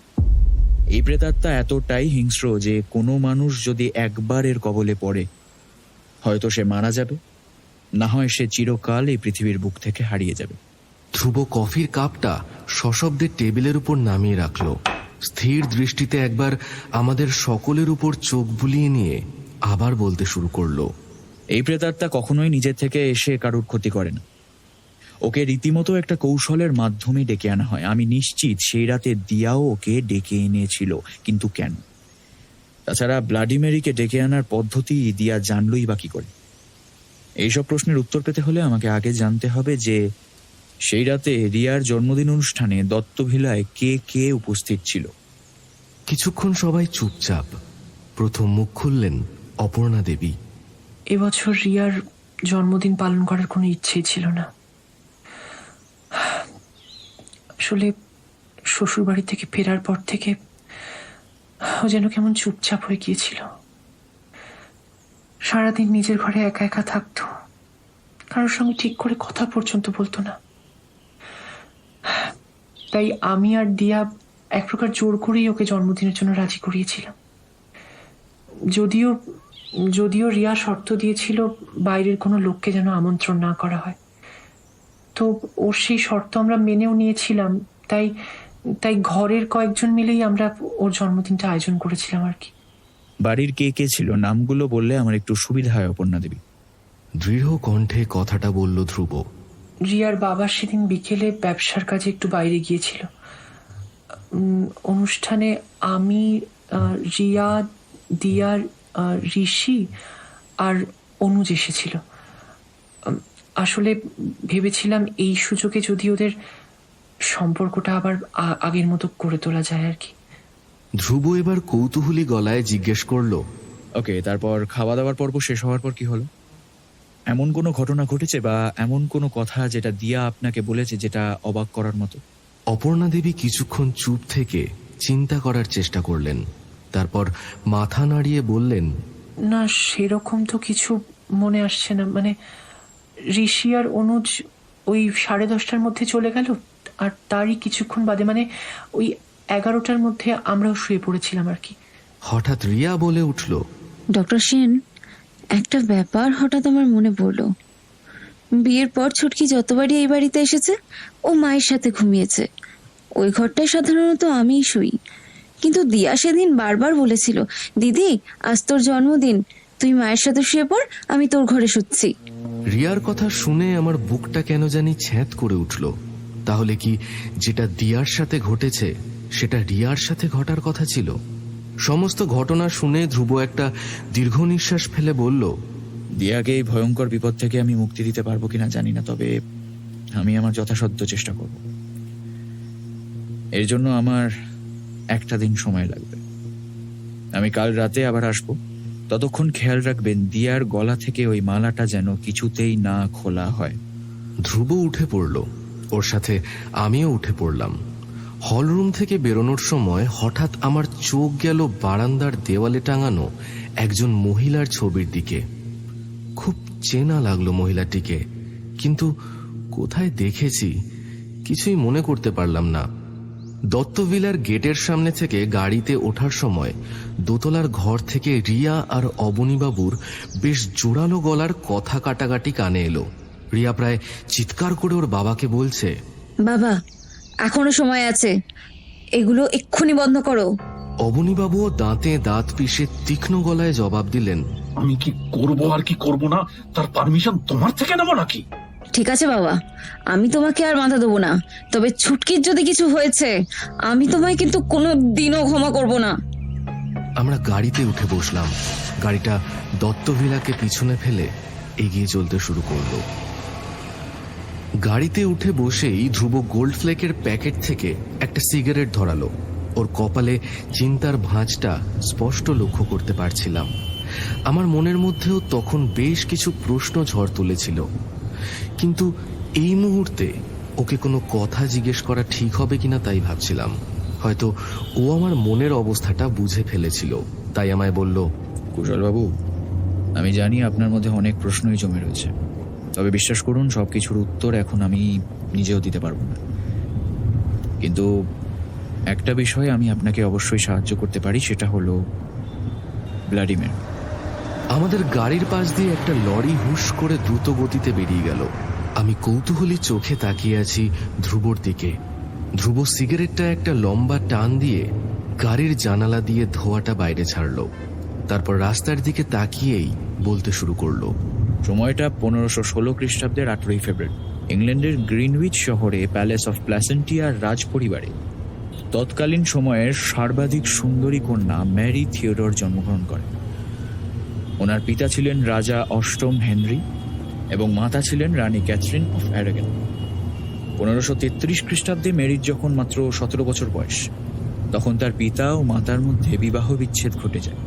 এই প্রেতাত্মা এতটাই হিংস্র যে কোনো মানুষ যদি একবার এর কবলে পড়ে, হয়তো সে মারা যাবে, না হয় সে চিরকাল এই পৃথিবীর বুক থেকে হারিয়ে যাবে। ধ্রুব কফির কাপটা সশব্দে টেবিলের উপর নামিয়ে রাখলো। স্থির দৃষ্টিতে একবার আমাদের সকলের উপর চোখ বুলিয়ে নিয়ে আবার বলতে শুরু করলো, এই প্রেতাত্মা কখনোই নিজের থেকে এসে কারুর ক্ষতি করে না। ওকে রীতিমতো একটা কৌশলের মাধ্যমে ডেকে আনা হয়। আমি নিশ্চিত সেই রাতে দিয়াও ওকে ডেকে এনেছিল, কিন্তু কেন? তাছাড়া ব্লাডি মেরিকে ডেকে আনার পদ্ধতি দিয়া জানলই বা কি করে? এইসব প্রশ্নের উত্তর পেতে হলে আমাকে আগে জানতে হবে যে সেই রাতে রিয়ার জন্মদিন অনুষ্ঠানে দত্তভিলায় কে কে উপস্থিত ছিল। কিছুক্ষণ সবাই চুপচাপ। প্রথম মুখ খুললেন অপর্ণা দেবী। এবছর রিয়ার জন্মদিন পালন করার কোনো ইচ্ছেই ছিল না। আসলে শ্বশুর বাড়ি থেকে ফেরার পর থেকে ও যেন কেমন চুপচাপ হয়ে গিয়েছিল। সারাদিন নিজের ঘরে একা একা থাকতো, কারোর সঙ্গে ঠিক করে কথা পর্যন্ত বলতো না। তাই আমি আর দিয়া এক প্রকার জোর করেই ওকে জন্মদিনের জন্য রাজি করিয়েছিলাম। যদিও রিয়া শর্ত দিয়েছিল বাইরের কোনো লোককে যেন আমন্ত্রণ না করা হয়, তো ওর সেই শর্ত আমরা মেনেও নিয়েছিলাম। তাই ঘরের কয়েকজন মিলেই আমরা ওর জন্মদিনটা আয়োজন করেছিলাম আর কি। বাড়ির কে কে ছিল নামগুলো বললে আমার একটু সুবিধা হয় অপর্ণা দেবী। দৃঢ় কণ্ঠে কথাটা বলল ধ্রুব। রিয়ার বাবা সেদিন বিকেলে ব্যবসার কাজে একটু বাইরে গিয়েছিল। অনুষ্ঠানে আমি, রিয়া, দিয়ার, ঋষি আর অনুজ এসেছিল। আসলে ভেবেছিলাম এই সুযোগে যদি ওদের সম্পর্কটা আবার আগের মতো করে তোলা যায় আর কি। ধ্রুব এবার কৌতূহলী গলায় জিজ্ঞেস করলো, ওকে, তারপর খাওয়া দাওয়ার পর্ব শেষ হওয়ার পর কি হলো? এমন কোনো ঘটনা ঘটেছে বা এমন কোনো কথা যেটা দিয়া আপনাকে বলেছে যেটা অবাক করার মতো? অপর্ণা দেবী কিছুক্ষণ চুপ থেকে চিন্তা করার চেষ্টা করলেন। তারপর মাথা নাড়িয়ে বললেন, না, সেরকম তো কিছু মনে আসছে না। মানে ঋষি আর অনুজ ওই 10:30টার মধ্যে চলে গেল, আর তারই কিছুক্ষণ বাদে, মানে ওই 11টার মধ্যে আমরাও শুয়ে পড়েছিলাম আর কি। হঠাৎ রিয়া বলে উঠল, ডক্টর সেন, একটা ব্যাপার হঠাৎ আমার মনে পড়লো। বিয়ের পর ছুটকি যতবারই এই বাড়িতে এসেছে ও মায়ের সাথে ঘুমিয়েছে। ওই ঘরটায় সাধারণত আমিই শুই, কিন্তু দিয়া সেদিন বারবার বলেছিল, দিদি আজ তোর জন্মদিন, তুই মায়ের সাথে শুয়ে পড়, আমি তোর ঘরে শুচ্ছি। রিয়ার কথা শুনে আমার বুকটা কেন জানি ছ্যাঁত করে উঠল। তাহলে কি যেটা দিয়ার সাথে ঘটেছে সেটা রিয়ার সাথে ঘটার কথা ছিল? সমস্ত ঘটনা শুনে ধ্রুব একটা দীর্ঘ নিঃশ্বাস ফেলে বলল, দিয়াকে এই ভয়ঙ্কর বিপদ থেকে আমি মুক্তি দিতে পারবো কিনা জানি না, তবে আমি আমার যথাসাধ্য চেষ্টা করব। এর জন্য আমার একটা দিন সময় লাগবে। আমি কাল রাতে আবার আসবো। ততক্ষণ খেয়াল রাখবেন দিয়ার গলা থেকে ওই মালাটা যেন কিছুতেই না খোলা হয়। ধ্রুব উঠে পড়ল, ওর সাথে আমিও উঠে পড়লাম। হলরুম থেকে বেরোনোর সময় হঠাৎ আমার চোখ গেল বারান্দার দেওয়ালে টাঙানো একজন মহিলার ছবির দিকে। খুব চেনা লাগলো মহিলাটিকে, কিন্তু কোথায় দেখেছি কিছুই মনে করতে পারলাম না। দত্তভিলার গেটের সামনে থেকে গাড়িতে ওঠার সময় দোতলার ঘর থেকে রিয়া আর অবনীবাবুর বেশ জোরালো গলার কথা কাটাকাটি কানে এলো। রিয়া প্রায় চিৎকার করে ওর বাবাকে বলছে, বাবা, এখনো সময় আছে, এগুলো এক্ষুনি বন্ধ করো। অবনীবাবুও দাঁতে দাঁত পিষে তীক্ষ্ণ গলায় জবাব দিলেন, আমি কি করব আর কি করব না তার পারমিশন তোমার থেকে নেবো নাকি? ঠিক আছে বাবা, আমি তোমাকে আর মাথা দেবো না, তবে ছুটকির যদি কিছু হয়েছে আমি তোমায় কিন্তু কোনো দিনও ক্ষমা করব না। আমরা গাড়িতে উঠে বসলাম। গাড়িটা দত্তভিলাকে পিছনে ফেলে এগিয়ে চলতে শুরু করলো। গাড়িতে উঠে বসেই ধ্রুব গোল্ড ফ্লেকের প্যাকেট থেকে একটা সিগারেট ধরালো। ওর কপালে চিন্তার ভাঁজটা স্পষ্ট লক্ষ্য করতে পারছিলাম। আমার মনের মধ্যেও তখন বেশ কিছু প্রশ্ন ঝড় তুলেছিল, কিন্তু এই মুহূর্তে ওকে কোনো কথা জিজ্ঞেস করা ঠিক হবে কিনা তাই ভাবছিলাম। হয়তো ও আমার মনের অবস্থাটা বুঝে ফেলেছিল, তাই আমায় বলল, কুশলবাবু, আমি জানি আপনার মধ্যে অনেক প্রশ্নই জমে রয়েছে, তবে বিশ্বাস করুন সবকিছুর উত্তর এখন আমি নিজেও দিতে পারবো না। কিন্তু একটা বিষয়ে আমি আপনাকে অবশ্যই সাহায্য করতে পারি, সেটা হলো ভ্লাদিমির। আমাদের গাড়ির পাশ দিয়ে একটা লরি হুশ করে দ্রুত গতিতে বেরিয়ে গেল। আমি কৌতূহলী চোখে তাকিয়ে আছি ধ্রুবর দিকে। ধ্রুব সিগারেটটা একটা লম্বা টান দিয়ে গাড়ির জানালা দিয়ে ধোঁয়াটা বাইরে ছাড়লো। তারপর রাস্তার দিকে তাকিয়েই বলতে শুরু করলো, সময়টা 1516 খ্রিস্টাব্দের 18 ফেব্রুয়ারি। ইংল্যান্ডের গ্রিনউইচ শহরে প্যালেস অফ প্ল্যাসেন্টিয়ার রাজ পরিবারে তৎকালীন সময়ের সর্বাধিক সুন্দরী কন্যা ম্যারি থিওডর জন্মগ্রহণ করেন। ওনার পিতা ছিলেন রাজা অষ্টম হেনরি এবং মাতা ছিলেন রানী ক্যাথরিন অফ অ্যারাগন। 1533 খ্রিস্টাব্দে মেরির যখন মাত্র 17 বছর বয়স, তখন তার পিতা ও মাতার মধ্যে বিবাহ বিচ্ছেদ ঘটে যায়,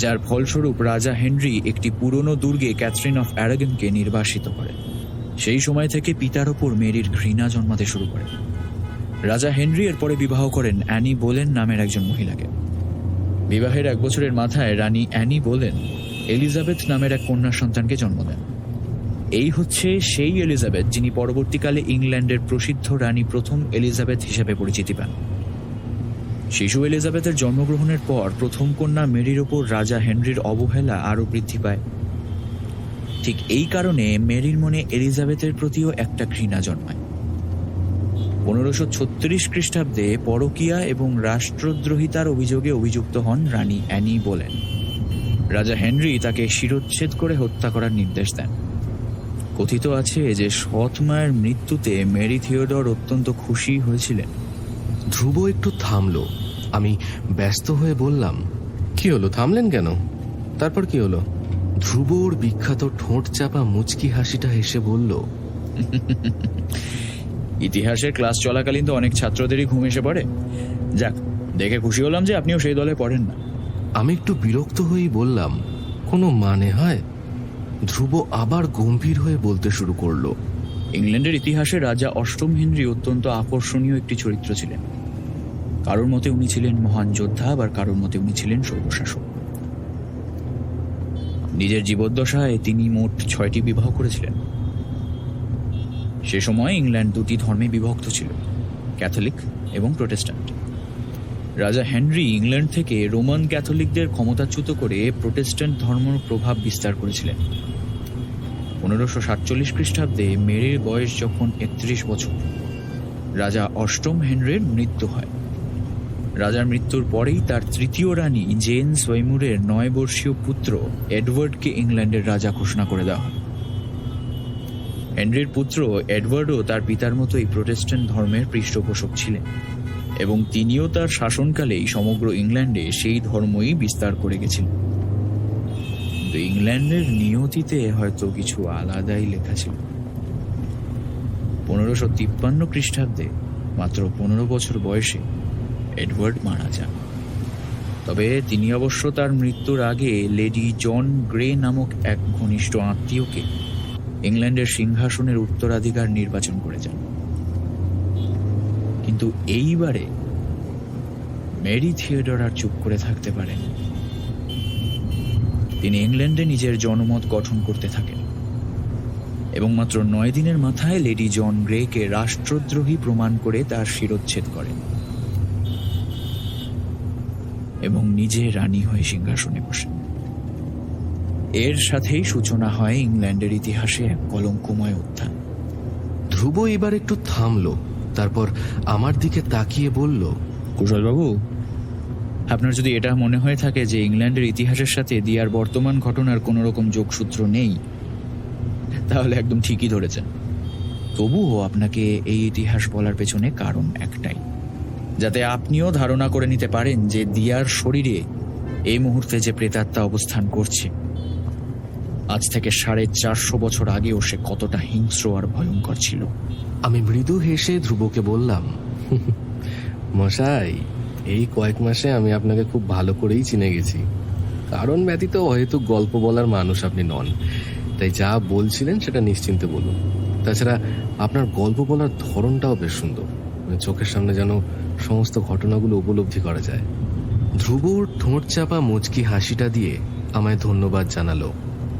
যার ফলস্বরূপ রাজা হেনরি একটি পুরনো দুর্গে ক্যাথরিন অফ অ্যারাগনকে নির্বাসিত করেন। সেই সময় থেকে পিতার ওপর মেরির ঘৃণা জন্মাতে শুরু করে। রাজা হেনরি এরপরে বিবাহ করেন অ্যানি বোলেন নামের একজন মহিলাকে। বিবাহের 1 বছরের মাথায় রানী অ্যানি বোলেন এলিজাবেথ নামের এক কন্যা সন্তানকে জন্ম দেন। এই হচ্ছে সেই এলিজাবেথ যিনি পরবর্তীকালে ইংল্যান্ডের প্রসিদ্ধ রানী প্রথম এলিজাবেথ হিসেবে পরিচিতি পান। শিশু এলিজাবেথের জন্মগ্রহণের পর প্রথম কন্যা মেরির ওপর রাজা হেনরির অবহেলা আরও বৃদ্ধি পায়। ঠিক এই কারণে মেরির মনে এলিজাবেথের প্রতিও একটা ঘৃণা জন্মায়। 1536 খ্রিস্টাব্দে পরকীয়া এবং রাষ্ট্রদ্রোহিতার অভিযোগে অভিযুক্ত হন রানী অ্যানি বোলেন। রাজা হেনরি তাকে শিরচ্ছেদ করে হত্যা করার নির্দেশ দেন। কথিত আছে যে সৎ মায়ের মৃত্যুতে মেরি থিওডর অত্যন্ত খুশি হয়েছিলেন। ধ্রুব একটু থামলো। আমি ব্যস্ত হয়ে বললাম, কি হলো, থামলেন কেন? তারপর কি হলো? ধ্রুব ওর বিখ্যাত ঠোঁট চাপা মুচকি হাসিটা হেসে বলল, ইতিহাসের ক্লাস চলাকালীন তো অনেক ছাত্রদেরই ঘুম এসে পড়ে। যাক, দেখে খুশি হলাম যে আপনিও সেই দলে পড়েন না। আমি একটু বিরক্ত হয়েই বললাম, কোনো মানে হয়? ধ্রুব আবার গম্ভীর হয়ে বলতে শুরু করলো, ইংল্যান্ডের ইতিহাসে রাজা অষ্টম হেনরি অত্যন্ত আকর্ষণীয় একটি চরিত্র ছিলেন। কারোর মতে উনি ছিলেন মহান যোদ্ধা, আবার কারোর মতে উনি ছিলেন স্বৈরশাসক। নিজের জীবদ্দশায় তিনি মোট 6টি বিবাহ করেছিলেন। সে সময় ইংল্যান্ড 2টি ধর্মে বিভক্ত ছিল, ক্যাথলিক এবং প্রোটেস্ট্যান্ট। রাজা হেনরি ইংল্যান্ড থেকে রোমান ক্যাথলিকদের ক্ষমতাচ্যুত করে প্রোটেস্ট্যান্ট ধর্মের প্রভাব বিস্তার করেছিলেন। 1547 খ্রিস্টাব্দে মেরির বয়স যখন 31 বছর, রাজা অষ্টম হেনরির মৃত্যু হয়। রাজার মৃত্যুর পরেই তার তৃতীয় রানী জেন সোয়াইমুরের 9 বর্ষীয় পুত্র এডওয়ার্ডকে ইংল্যান্ডের রাজা ঘোষণা করে দেওয়া হয়। হেনরির পুত্র এডওয়ার্ডও তার পিতার মতোই প্রোটেস্ট্যান্ট ধর্মের পৃষ্ঠপোষক ছিলেন এবং তিনিও তার শাসনকালেই সমগ্র ইংল্যান্ডে সেই ধর্মই বিস্তার করে গেছিলেন। কিন্তু ইংল্যান্ডের নিয়তিতে হয়তো কিছু আলাদাই লেখা ছিল। 1553 খ্রিস্টাব্দে মাত্র 15 বছর বয়সে এডওয়ার্ড মারা যান। তবে তিনি অবশ্য তার মৃত্যুর আগে লেডি জন গ্রে নামক এক ঘনিষ্ঠ আত্মীয়কে ইংল্যান্ডের সিংহাসনের উত্তরাধিকার নির্বাচন করে যান। কিন্তু এইবারে মেরি থিওডর আর চুপ করে থাকতে পারেন। তিনি ইংল্যান্ডে নিজের জনমত গঠন করতে থাকেন। এবং মাত্র 9 দিনের মাথায় লেডি জন গ্রেকে রাষ্ট্রদ্রোহী প্রমাণ করে তার শিরোচ্ছেদ করেন এবং নিজে রানী হয়ে সিংহাসনে বসেন। এর সাথেই সূচনা হয় ইংল্যান্ডের ইতিহাসে এক কলঙ্কময় উত্থান। ধ্রুব এবার একটু থামলো, তারপর আমার দিকে তাকিয়ে বলল, কুশলবাবু, আপনার যদি এটা মনে হয়ে থাকে যে ইংল্যান্ডের ইতিহাসের সাথে দিয়ার বর্তমান ঘটনার কোনো রকম যোগসূত্র নেই, তাহলে একদম ঠিকই ধরেছেন। তবুও আপনাকে এই ইতিহাস বলার পেছনে কারণ একটাই, যাতে আপনিও ধারণা করে নিতে পারেন যে দিয়ার শরীরে এই মুহূর্তে যে প্রেতাত্মা অবস্থান করছে, আজ থেকে 450 বছর আগেও সে কতটা হিংস্র আর ভয়ঙ্কর ছিল। আমি মৃদু হেসে ধ্রুবকে বললাম, মশাই, এই কয়েক মাসে আমি আপনাকে খুব ভালো করেই চিনে গেছি। কারণ ব্যতীত হয়তো গল্প বলার মানুষ আপনি নন, তাই যা বলছিলেন সেটা নিশ্চিন্তে বলুন। তাছাড়া আপনার গল্প বলার ধরনটাও বেশ সুন্দর, মানে চোখের সামনে যেন সমস্ত ঘটনাগুলো উপলব্ধি করা যায়। ধ্রুবর ঠোঁট চাপা মুচকি হাসিটা দিয়ে আমায় ধন্যবাদ জানালো,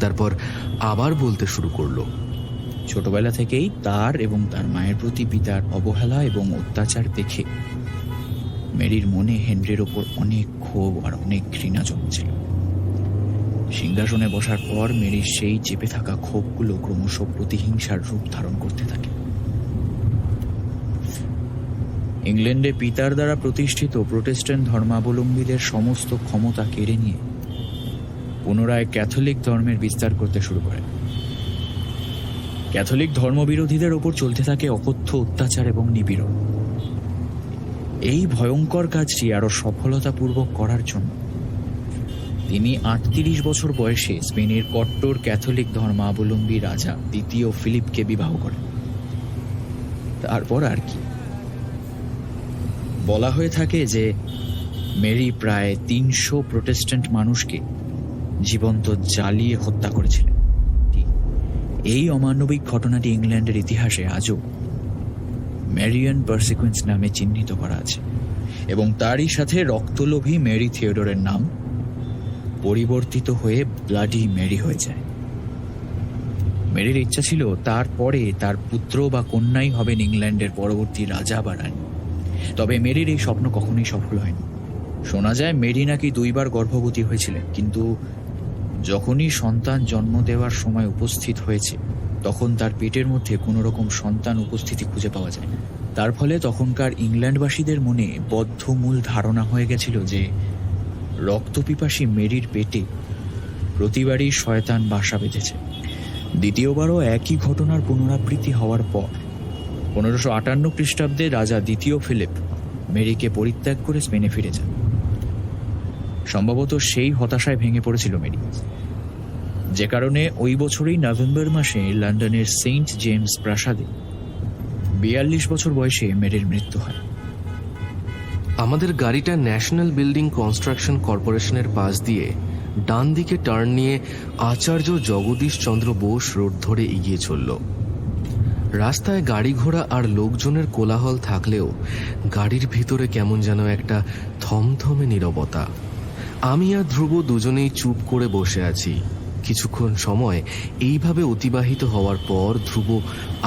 তারপর আবার বলতে শুরু করলো। ছোটবেলা থেকেই তার এবং তার মায়ের প্রতি পিতার অবহেলা এবং অত্যাচার দেখে মেরির মনে হেনরির ওপর অনেক ক্ষোভ আর অনেক ঘৃণা জন্মেছিল। সিংহাসনে বসার পর মেরির সেই চেপে থাকা ক্ষোভগুলো ক্রমশ প্রতিহিংসার রূপ ধারণ করতে থাকে। ইংল্যান্ডে পিতার দ্বারা প্রতিষ্ঠিত প্রোটেস্ট্যান্ট ধর্মাবলম্বীদের সমস্ত ক্ষমতা কেড়ে নিয়ে পুনরায় ক্যাথলিক ধর্মের বিস্তার করতে শুরু করে। ক্যাথলিক ধর্মবিরোধীদের ওপর চলতে থাকে অকথ্য অত্যাচার এবং নিপীড়ন। এই ভয়ঙ্কর কাজটি আরো সফলতাপূর্বক করার জন্য তিনি 38 বছর বয়সে স্পেনের কট্টর ক্যাথলিক ধর্মাবলম্বী রাজা 2য় ফিলিপকে বিবাহ করেন। তারপর আর কি, বলা হয়ে থাকে যে মেরি প্রায় 300 প্রোটেস্ট্যান্ট মানুষকে জীবন্ত জ্বালিয়ে হত্যা করেছিলেন। এই অমানবিক ঘটনাটি ইংল্যান্ডের ইতিহাসে আজও ম্যারিয়ান পারসিকুয়েন্স নামে চিহ্নিত করা আছে এবং তারই সাথে রক্তলোভী মেরি থিওডোরের নাম পরিবর্তিত হয়ে ব্লাডি মেরি হয়ে যায়। মেরির ইচ্ছা ছিল তারপরে তার পুত্র বা কন্যাই হবেন ইংল্যান্ডের পরবর্তী রাজা বা রানী, তবে মেরির এই স্বপ্ন কখনোই সফল হয়নি। শোনা যায় মেরি নাকি 2 বার গর্ভবতী হয়েছিলেন, কিন্তু যখনই সন্তান জন্ম দেওয়ার সময় উপস্থিত হয়েছে তখন তার পেটের মধ্যে কোনো রকম সন্তান উপস্থিতি খুঁজে পাওয়া যায় না। তার ফলে তখনকার ইংল্যান্ডবাসীদের মনে বদ্ধমূল ধারণা হয়ে গেছিল যে রক্তপিপাসী মেরির পেটে প্রতিবারই শয়তান বাসা বেঁধেছে। দ্বিতীয়বারও একই ঘটনার পুনরাবৃত্তি হওয়ার পর 1558 খ্রিস্টাব্দে রাজা 2য় ফিলিপ মেরিকে পরিত্যাগ করে স্পেনে ফিরে যান। সম্ভবত সেই হতাশায় ভেঙে পড়েছিল মেরি, যে কারণে ওই বছরই নভেম্বর মাসে লন্ডনের সেন্ট জেমস প্রাসাদে 42 বছর বয়সে মেরির মৃত্যু হয়। আমাদের গাড়িটা ন্যাশনাল বিল্ডিং কনস্ট্রাকশন কর্পোরেশনের পাশ দিয়ে ডান দিকে টার্ন নিয়ে আচার্য জগদীশ চন্দ্র বোস রোড ধরে এগিয়ে চলল। রাস্তায় গাড়ি ঘোড়া আর লোকজনের কোলাহল থাকলেও গাড়ির ভিতরে কেমন যেন একটা থমথমে নীরবতা। আমি আর ধ্রুব দুজনেই চুপ করে বসে আছি। কিছুক্ষণ সময় এইভাবে অতিবাহিত হওয়ার পর ধ্রুব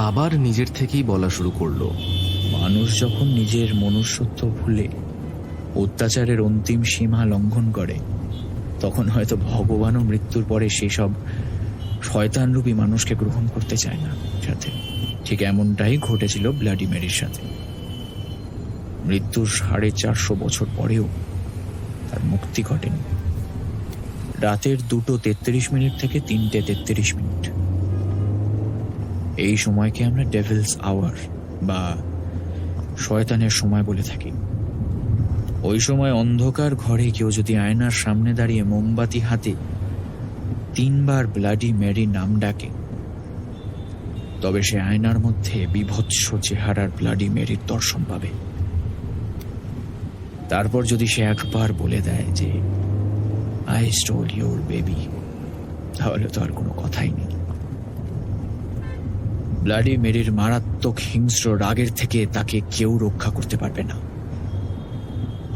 আবার নিজের থেকেই বলা শুরু করলো, মানুষ যখন নিজের মনুষ্যত্ব ভুলে অত্যাচারের অন্তিম সীমা লঙ্ঘন করে, তখন হয়তো ভগবানও মৃত্যুর পরে সেই সব শয়তানরূপী মানুষকে গ্রহণ করতে চায় না সাথে। ঠিক এমনটাই ঘটেছিল ব্লাডি মেরির সাথে। মৃত্যুর 450 বছর পরেও তার মুক্তি ঘটেনি। রাতের 2:33 থেকে 3:33। এই সময়কে আমরা ডেভিলস আওয়ার বা শয়তানের সময় বলে থাকি। ওই সময় অন্ধকার ঘরে কেউ যদি আয়নার সামনে দাঁড়িয়ে মোমবাতি হাতে 3 বার ব্লাডি মেরি নাম ডাকে, তবে সে আয়নার মধ্যে বিভৎস চেহারার ব্লাডি মেরির দর্শন পাবে। তারপর যদি সে একবার বলে দেয় যে আই স্টোল ইউর বেবি, তাহলে তো আর কোনো কথাই নেই। ব্লাডি মেরির মারাত্মক হিংস্র রাগের থেকে তাকে কেউ রক্ষা করতে পারবে না।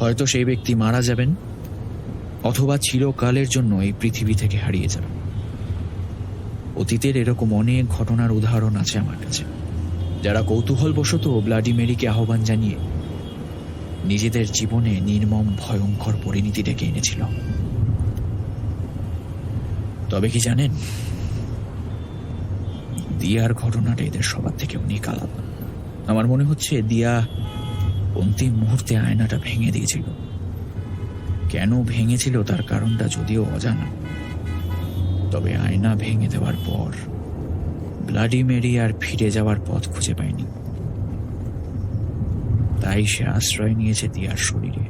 হয়তো সেই ব্যক্তি মারা যাবেন, অথবা চিরকালের জন্য এই পৃথিবী থেকে হারিয়ে যাবেন। অতীতের এরকম অনেক ঘটনার উদাহরণ আছে আমার কাছে, যারা কৌতূহলবশত ব্লাডি মেরিকে আহ্বান জানিয়ে নিজেদের জীবনে নির্মম ভয়ঙ্কর পরিণতি ডেকে এনেছিল। তবে কি জানেন, দিয়ার ঘটনাটা এদের সবার থেকে অনেক আলাদা। আমার মনে হচ্ছে দিয়া অন্তিম মুহূর্তে আয়নাটা ভেঙে দিয়েছিল। কেন ভেঙেছিল তার কারণটা যদিও অজানা, তবে আয়না ভেঙে দেওয়ার পর ব্লাডি মেরি আর ফিরে যাওয়ার পথ খুঁজে পায়নি। তাই সে আশ্রয় নিয়েছে দিয়ার শরীরে।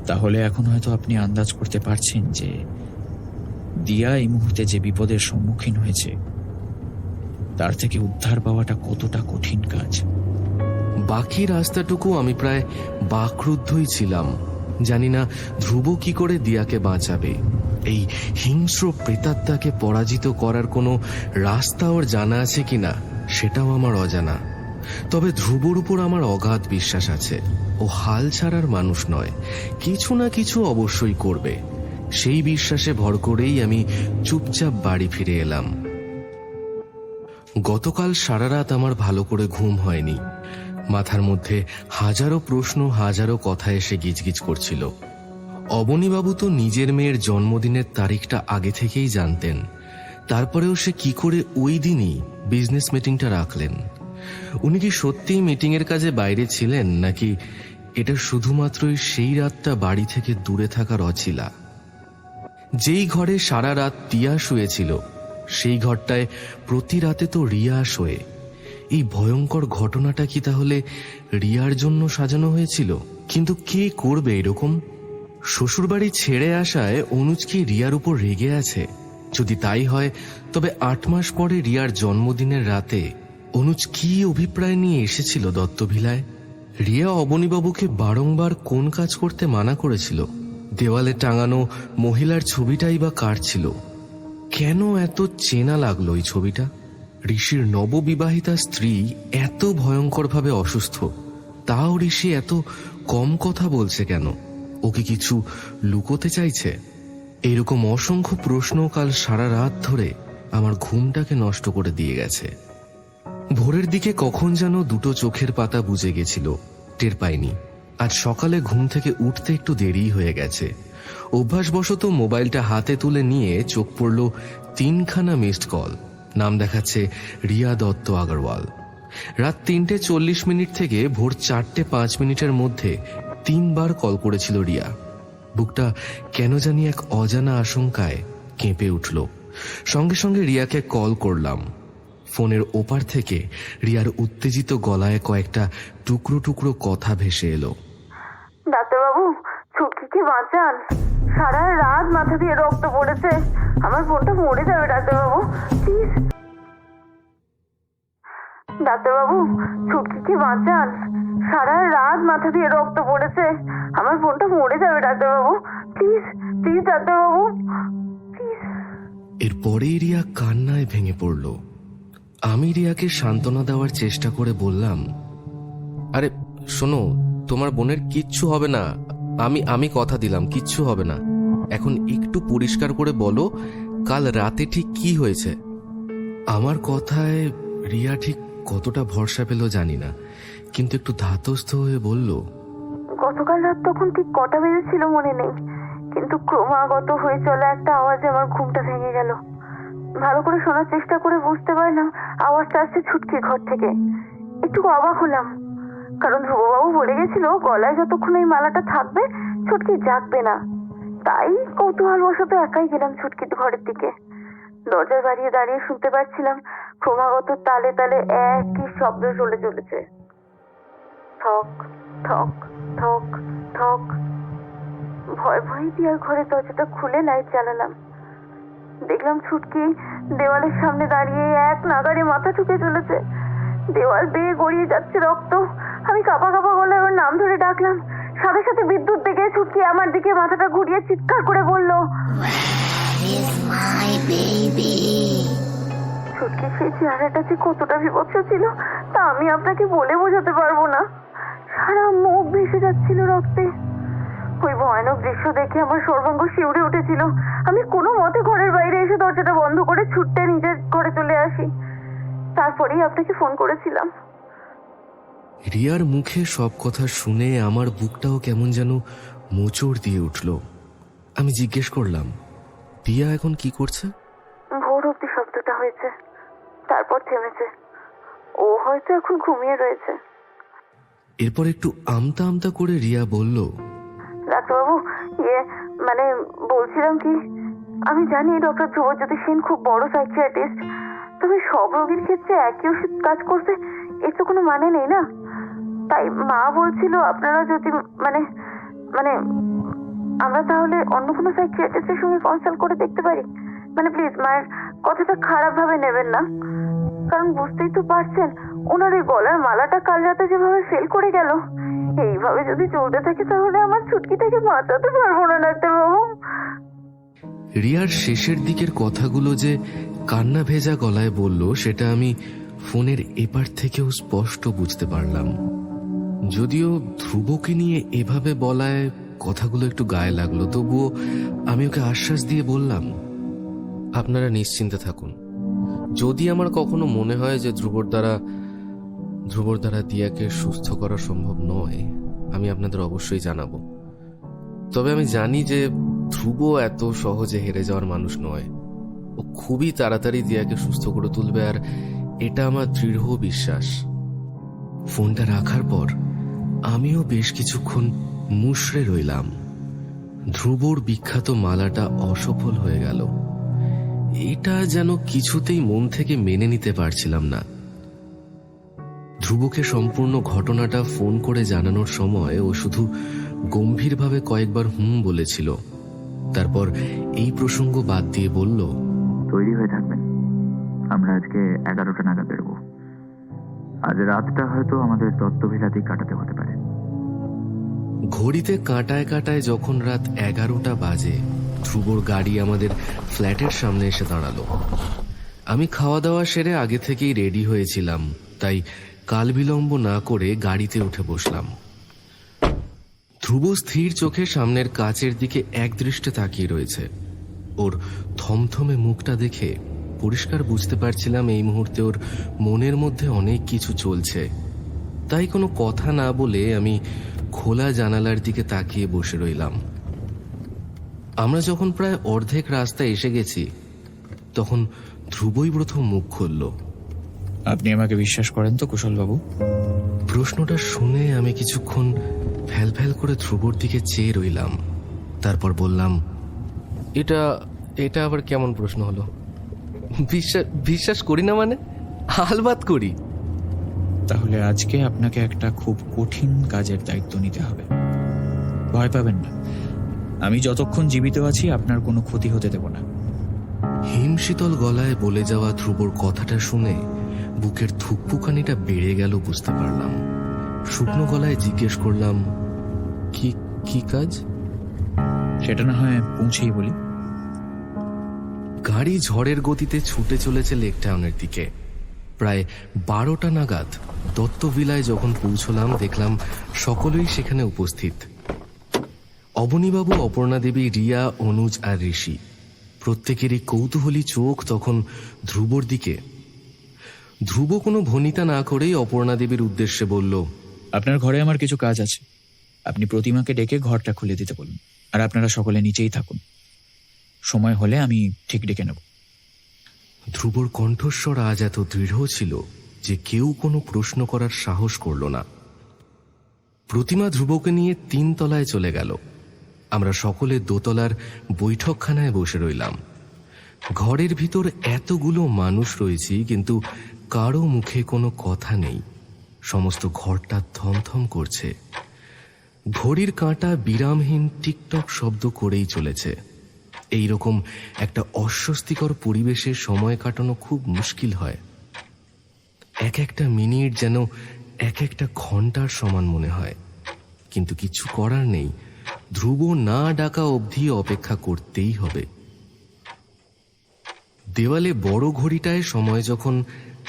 তাহলে এখন হয়তো আপনি আন্দাজ করতে পারছেন যে দিয়া এই মুহূর্তে যে বিপদের সম্মুখীন হয়েছে তার থেকে উদ্ধার পাওয়াটা কতটা কঠিন কাজ। বাকি রাস্তাটুকু আমি প্রায় বাকরুদ্ধই ছিলাম। জানি না ধ্রুব কি করে দিয়াকে বাঁচাবে। এই হিংস্র প্রেতাত্মাকে পরাজিত করার কোনো রাস্তা ওর জানা আছে কিনা সেটাও আমার অজানা। তবে ধ্রুবর উপর আমার অগাধ বিশ্বাস আছে। ও হাল ছাড়ার মানুষ নয়, কিছু না কিছু অবশ্যই করবে। সেই বিশ্বাসে ভর করেই আমি চুপচাপ বাড়ি ফিরে এলাম। গতকাল সারা রাত আমার ভালো করে ঘুম হয়নি। মাথার মধ্যে হাজারো প্রশ্ন, হাজারো কথা এসে গিজগিজ করছিল। অবনীবাবু তো নিজের মেয়ের জন্মদিনের তারিখটা আগে থেকেই জানতেন, তারপরেও সে কি করে ওই দিনই বিজনেস মিটিংটা রাখলেন? উনি কি সত্যিই মিটিংয়ের কাজে বাইরে ছিলেন, নাকি এটা শুধুমাত্রই সেই রাতটা বাড়ি থেকে দূরে থাকার অছিলা? যেই ঘরে সারা রাত টিয়া শুয়েছিল সেই ঘরটায় প্রতি রাতে তো রিয়া শোয়ে। এই ভয়ঙ্কর ঘটনাটা কি তাহলে রিয়ার জন্য সাজানো হয়েছিল? কিন্তু কে করবে এরকম? শ্বশুরবাড়ি ছেড়ে আসায় অনুজ কি রিয়ার উপর রেগে আছে? যদি তাই হয় তবে 8 মাস পরে রিয়ার জন্মদিনের রাতে অনুজ কি অভিপ্রায় নিয়ে এসেছিল দত্তভিলায়? রিয়া অবনীবাবুকে বারংবার কোন কাজ করতে মানা করেছিল? দেওয়ালে টাঙানো মহিলার ছবিটাই বা কার ছিল? কেন এত চেনা লাগলো এই ছবিটা? ঋষির নববিবাহিতা স্ত্রী এত ভয়ঙ্করভাবে অসুস্থ, তাও ঋষি এত কম কথা বলছে কেন? ওকে কিছু লুকোতে চাইছে? এরকম অসংখ্য প্রশ্ন কাল সারা রাত ধরে আমার ঘুমটাকে নষ্ট করে দিয়ে গেছে। ভোরের দিকে কখন যেন দুটো চোখের পাতা বুজে গেছিল, টের পাইনি। আজ সকালে ঘুম থেকে উঠতে একটু দেরি হয়ে গেছে। অভ্যাসবশত মোবাইলটা হাতে তুলে নিয়ে চোখ পড়ল 3খানা মিসড কল। নাম দেখাচ্ছে রিয়া দত্ত আগরওয়াল। রাত 3:40 থেকে ভোর 4:05 মধ্যে 3 বার কল করেছিল রিয়া। বুকটা কেন জানি এক অজানা আশঙ্কায় কেঁপে উঠল। সঙ্গে সঙ্গে রিয়াকে কল করলাম। ফোনের ওপার থেকে রিয়ার উত্তেজিত গলায় কয়েকটা টুকরো টুকরো কথা ভেসে এলো। ডাক্তারবাবু, ছুটকিকে বাঁচান, সারা রাত মাথা দিয়ে রক্ত পড়েছে, আমার বোনটা মরে যাবে ডাক্তারবাবু, প্লিজ। ডাক্তারবাবু, ছুটকিকে বাঁচান, সারা রাত মাথা দিয়ে রক্ত পড়েছে, আমার বোনটা মরে যাবে ডাক্তারবাবু, প্লিজ প্লিজ ডাক্তারবাবু, প্লিজ। এরপরেই রিয়া কান্নায় ভেঙে পড়ল। আমি রিয়াকে সান্ত্বনা দেওয়ার চেষ্টা করে বললাম, আরে শোনো, তোমার বোনের কিচ্ছু হবে না, আমি কথা দিলাম, কিচ্ছু হবে না। এখন একটু পরিষ্কার করে বলো কাল রাতে ঠিক কি হয়েছে। আমার কথায় রিয়া ঠিক কতটা ভরসা পেল জানি না, কিন্তু একটু ধাতস্থ হয়ে বলল, গতকাল রাত তখন ঠিক কটা বেজেছিল মনে নেই, কিন্তু ক্রমাগত হয়ে চলা একটা আওয়াজে আমার ঘুমটা ভেঙে গেল। ভালো করে শোনার চেষ্টা করে বুঝতে পারলাম আওয়াজটা আসছে ছুটকির ঘর থেকে। একটু অবাক হলাম, কারণ ধ্রুববাবু বলে গেছিল গলায় যতক্ষণ এই মালাটা থাকবে ছুটকি জাগবে না। তাই কৌতূহলবশত একাই গেলাম ছুটকির ঘরের দিকে। দরজার বাড়িয়ে দাঁড়িয়ে শুনতে পাচ্ছিলাম ক্রমাগত তালে তালে একই শব্দ চলে চলেছে, ঠক ঠক ঠক ঠক। ভয় ভয় দিয়ে ঘরের দরজাটা খুলে লাইট জ্বালালাম। দেখলাম ছুটকি দেওয়ালের সামনে দাঁড়িয়ে এক নাগাড়ে মাথা ঠুকে চলেছে। দেওয়াল বেয়ে গড়িয়ে যাচ্ছে রক্ত। আমি কাঁপা কাঁপা গলায় ওর নাম ধরে ডাকলাম। সাথে সাথে বিদ্যুৎ থেকে ছুটকি আমার দিকে মাথাটা ঘুরিয়ে চিৎকার করে বলল, ছুটকি সেই চেহারাটা যে কতটা বিভৎস ছিল তা আমি আপনাকে বলে বোঝাতে পারবো না। সারা মুখ ভেসে যাচ্ছিল রক্তে। ওই ভয়ানক দৃশ্য দেখে আমার সর্বাঙ্গ শিউরে উঠেছিল। আমি কোনো মতে ঘরের বাইরে এসে দরজাটা বন্ধ করে ছুটতে নিজের ঘরে চলে আসি। তারপরেই আপনাকে ফোন করেছিলাম। রিয়ার মুখে সব কথা শুনে আমার বুকটাও কেমন যেন মোচড় দিয়ে উঠল। আমি জিজ্ঞেস করলাম, দিয়া এখন কি করছে? ভোর অব্দি শব্দটা হয়েছে, তারপর থেমেছে। ও হয়তো এখন ঘুমিয়ে রয়েছে। এরপর একটু আমতা আমতা করে রিয়া বলল, ডাক্তারবাবু, মানে বলছিলাম কি, আমি জানি ডক্টর ধ্রুবজ্যোতি সেন খুব বড় সাইকিয়াট্রিস্ট, তবে সব রোগীর ক্ষেত্রে একই ওষুধ কাজ করছে এর তো কোনো মানে নেই না। তাই মা বলছিল আপনারা যদি মানে মানে আমরা তাহলে অন্য কোনো সাইকিয়াট্রিস্টের সঙ্গে কনসাল্ট করে দেখতে পারি। মানে প্লিজ মায়ের কথাটা খারাপ ভাবে নেবেন না, কারণ বুঝতেই তো পারছেন ওনার ওই গলার মালাটা কাল রাতে যেভাবে ফেল করে গেল, এইভাবে যদি চলতে থাকে তাহলে আমার ছুটকিটাকে বাঁচাতে পারবো না ডাক্তারবাবু। রিয়ার শেষের দিকের কথাগুলো যে কান্না ভেজা গলায় বলল সেটা আমি ফোনের এপার থেকেও স্পষ্ট বুঝতে পারলাম। যদিও ধ্রুবকে নিয়ে এভাবে বলায় কথাগুলো একটু গায়ে লাগলো, তবুও আমি ওকে আশ্বাস দিয়ে বললাম, আপনারা নিশ্চিন্তে থাকুন। যদি আমার কখনো মনে হয় যে ধ্রুবর দ্বারা দিয়াকে সুস্থ করা সম্ভব নয়, আমি আপনাদের অবশ্যই জানাবো। তবে আমি জানি যে ধ্রুব এত সহজে হেরে যাওয়ার মানুষ নয়। ও খুবই তাড়াতাড়ি দিয়াকে সুস্থ করে তুলবে, আর এটা আমার দৃঢ় বিশ্বাস। ফোনটা রাখার পর আমিও বেশ কিছুক্ষণ মুষড়ে রইলাম। ধ্রুবর বিখ্যাত মালাটা অসফল হয়ে গেল, এটা যেন কিছুতেই মন থেকে মেনে নিতে পারছিলাম না। ধ্রুবকে সম্পূর্ণ ঘটনাটা ফোন করে জানানোর সময় ও শুধু গম্ভীরভাবে কয়েকবার বলেছিল। তারপর এই প্রসঙ্গ বাদ দিয়ে বলল, তৈরি হয়ে থাকবেন, আমরা আজকে 11টা নাগাদ বেরোবো। আজ রাতটা হয়তো আমাদের দত্তবিলাতেই কাটাতে হতে পারে। ঘড়িতে কাঁটায় কাঁটায় যখন রাত 11টা বাজে, ধ্রুবর গাড়ি আমাদের ফ্ল্যাটের সামনে এসে দাঁড়ালো। আমি খাওয়া দাওয়া সেরে আগে থেকেই রেডি হয়েছিলাম, তাই কাল বিলম্ব না করে গাড়িতে উঠে বসলাম। ধ্রুব স্থির চোখে সামনের কাচের দিকে একদৃষ্টে তাকিয়ে রয়েছে। ওর থমথমে মুখটা দেখে পরিষ্কার বুঝতে পারছিলাম এই মুহূর্তে ওর মনের মধ্যে অনেক কিছু চলছে। তাই কোনো কথা না বলে আমি খোলা জানালার দিকে তাকিয়ে বসে রইলাম। আমরা যখন প্রায় অর্ধেক রাস্তা এসে গেছি, তখন ধ্রুবই প্রথম মুখ খুলল। আপনি আমাকে বিশ্বাস করেন তো কুশলবাবু? প্রশ্নটা শুনে আমি কিছুক্ষণ ফ্যাল ফ্যাল করে ধ্রুবর দিকে চেয়ে রইলাম। তারপর বললাম, এটা আবার কেমন প্রশ্ন হলো? বিশ্বাস করি না মানে? আলবাত করি। তাহলে আজকে আপনাকে একটা খুব কঠিন কাজের দায়িত্ব নিতে হবে। ভয় পাবেন না, আমি যতক্ষণ জীবিত আছি আপনার কোনো ক্ষতি হতে দেব না। হিমশীতল গলায় বলে যাওয়া ধ্রুবর কথাটা শুনে বুকের থুকপুকানিটা বেড়ে গেল বুঝতে পারলাম। শুকনো গলায় জিজ্ঞেস করলাম, কি কাজ? সেটা না হয় পৌঁছেই বলি। গাড়ি ঝড়ের গতিতে ছুটে চলেছে লেক টাউনের দিকে। প্রায় 12টা নাগাদ দত্তভিলায় যখন পৌঁছলাম, দেখলাম সকলেই সেখানে উপস্থিত। অবনীবাবু, অপর্ণা দেবী, রিয়া, অনুজ আর ঋষি, প্রত্যেকেরই কৌতূহলী চোখ তখন ধ্রুবর দিকে। ধ্রুব কোনো ভনিতা না করেই অপর্ণা দেবীর উদ্দেশ্যে বলল, আপনার ঘরে আমার কিছু কাজ আছে, আপনি প্রতিমাকে ডেকে ঘরটা খুলে দিতে বলুন, আর আপনারা সকলে নিচেই থাকুন। সময় হলে আমি ঠিক ডেকে নেব। ধ্রুবর কণ্ঠস্বর আজ এত দৃঢ় ছিল যে কেউ কোনো প্রশ্ন করার সাহস করল না। প্রতিমা ধ্রুবকে নিয়ে 3 তলায় চলে গেল। আমরা সকলে 2 তলার বৈঠকখানায় বসে রইলাম। ঘরের ভিতর এতগুলো মানুষ রয়েছি, কিন্তু কারো মুখে কোনো কথা নেই। সমস্ত ঘরটা থমথম করছে। ঘড়ির কাঁটা বিরামহীন টিকটক শব্দ করেই চলেছে। এইরকম একটা অস্বস্তিকর পরিবেশে সময় কাটানো খুব মুশকিল হয়। এক একটা মিনিট যেন এক একটা ঘন্টার সমান মনে হয়, কিন্তু কিছু করার নেই। ধ্রুব না ডাকা অবধি অপেক্ষা করতেই হবে। দেওয়ালে বড় ঘড়িটায় সময় যখন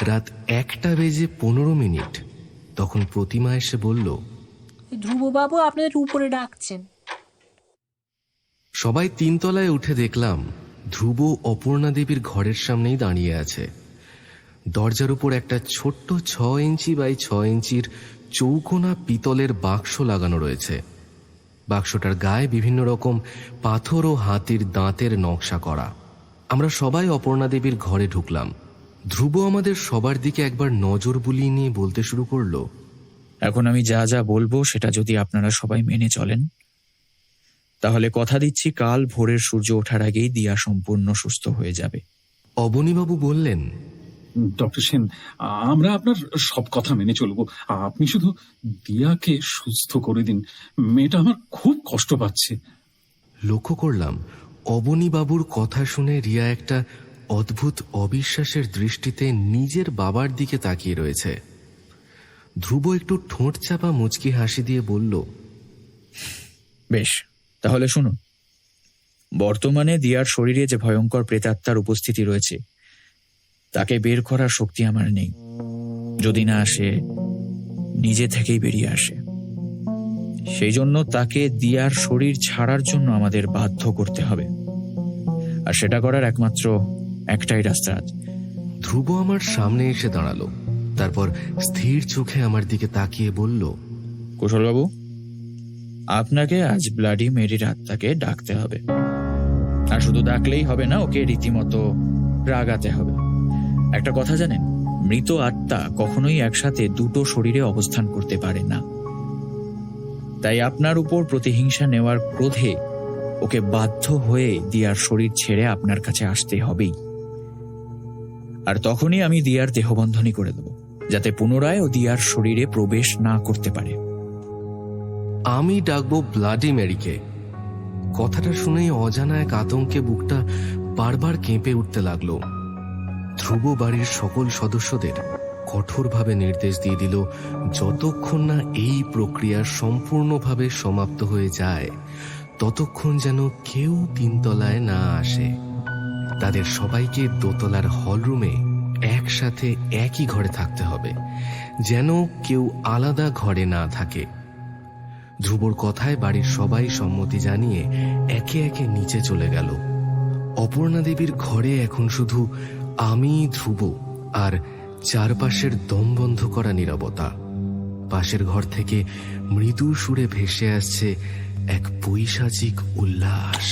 রাত 1:15, তখন প্রতিমা এসে বলল, ধ্রুববাবু আপনাদের উপরে ডাকছেন। সবাই 3 তলায় উঠে দেখলাম ধ্রুব অপর্ণা দেবীর ঘরের সামনেই দাঁড়িয়ে আছে। দরজার উপর একটা ছোট্ট 6 ইঞ্চি বাই 6 ইঞ্চির চৌকোনা পিতলের বাক্স লাগানো রয়েছে। বাক্সটার গায়ে বিভিন্ন রকম পাথর ও হাতির দাঁতের নকশা করা। আমরা সবাই অপর্ণা দেবীর ঘরে ঢুকলাম। ধ্রুব আমাদের সবার দিকে একবার নজর বুলিয়ে নিয়ে বলতে শুরু করলো, এখন আমি যা যা বলবো সেটা যদি আপনারা সবাই মেনে চলেন, তাহলে কথা দিচ্ছি কাল ভোরের সূর্য ওঠার আগেই দিয়া সম্পূর্ণ সুস্থ হয়ে যাবে। অবনীবাবু বললেন, ডক্টর সেন, আমরা আপনার সব কথা মেনে চলবো। আপনি শুধু দিয়াকে সুস্থ করে দিন। মেয়েটা আমার খুব কষ্ট পাচ্ছে। লক্ষ্য করলাম অবনীবাবুর কথা শুনে রিয়া একটা অদ্ভুত অবিশ্বাসের দৃষ্টিতে নিজের বাবার দিকে তাকিয়ে রয়েছে। ধ্রুব একটু ঠোঁট চাপা মুচকি হাসি দিয়ে বলল, বেশ, তাহলে শুনুন। বর্তমানে দিয়ার শরীরে যে ভয়ঙ্কর প্রেতাত্মার উপস্থিতি রয়েছে তাকে বের করার শক্তি আমার নেই, যদি না আসে নিজে থেকেই বেরিয়ে আসে। সেই জন্য তাকে দিয়ার শরীর ছাড়ার জন্য আমাদের বাধ্য করতে হবে, আর সেটা করার একমাত্র একটাই রাস্তা আছে। ধ্রুব আমার সামনে এসে দাঁড়ালো, তারপর স্থির চোখে আমার দিকে তাকিয়ে বলল, কুশলবাবু, আপনাকে আজ ব্লাডি মেরির আত্মাকে ডাকতে হবে। আর শুধু ডাকলেই হবে না, ওকে রীতিমতো রাগাতে হবে। একটা কথা জানেন, মৃত আত্মা কখনোই একসাথে দুটো শরীরে অবস্থান করতে পারে না। তাই আপনার উপর প্রতিহিংসা নেওয়ার ক্রোধে ওকে বাধ্য হয়ে দিয়ার শরীর ছেড়ে আপনার কাছে আসতে হবেই। আর তখনই আমি দিয়ার দেহবন্ধনী করে দেব, যাতে পুনরায় ও দিয়ার শরীরে প্রবেশ না করতে পারে। আমি ডাকবো ব্লাডি মেরিকে। কথাটা শুনেই অজানা এক আতঙ্কে বুকটা বারবার কেঁপে উঠতে লাগলো। ধ্রুব বাড়ির সকল সদস্যদের কঠোরভাবে নির্দেশ দিয়ে দিল, যতক্ষণ না এই প্রক্রিয়া সম্পূর্ণভাবে সমাপ্ত হয়ে যায় ততক্ষণ যেন কেউ 3 তলায় না আসে। তাদের সবাইকে দোতলার হলরুমে একসাথে একই ঘরে থাকতে হবে, যেন কেউ আলাদা ঘরে না থাকে। ধ্রুবর কথায় বাড়ির সবাই সম্মতি জানিয়ে একে একে নিচে চলে গেল। অপর্ণা দেবীর ঘরে এখন শুধু আমি, ধ্রুব আর চারপাশের দম বন্ধ করা নীরবতা। পাশের ঘর থেকে মৃদু সুরে ভেসে আসছে এক পৈশাচিক উল্লাস।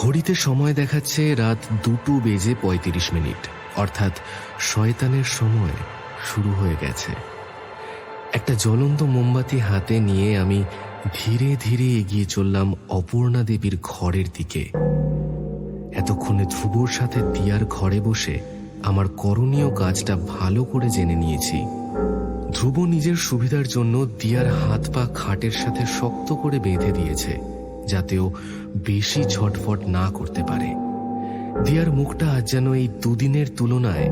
ঘড়িতে সময় দেখাচ্ছে রাত 2:35, অর্থাৎ শয়তানের সময় শুরু হয়ে গেছে। একটা জ্বলন্ত মোমবাতি হাতে নিয়ে আমি ধীরে ধীরে এগিয়ে চললাম অপর্ণা দেবীর ঘরের দিকে। এতক্ষণে ধ্রুবর সাথে দিয়ার ঘরে বসে আমার করণীয় কাজটা ভালো করে জেনে নিয়েছি। ধ্রুব নিজের সুবিধার জন্য দিয়ার হাত পা খাটের সাথে শক্ত করে বেঁধে দিয়েছে, যাতেও বেশি ছটফট না করতে পারে। দিয়ার মুখটা আজ যেন এই 2 দিনের তুলনায়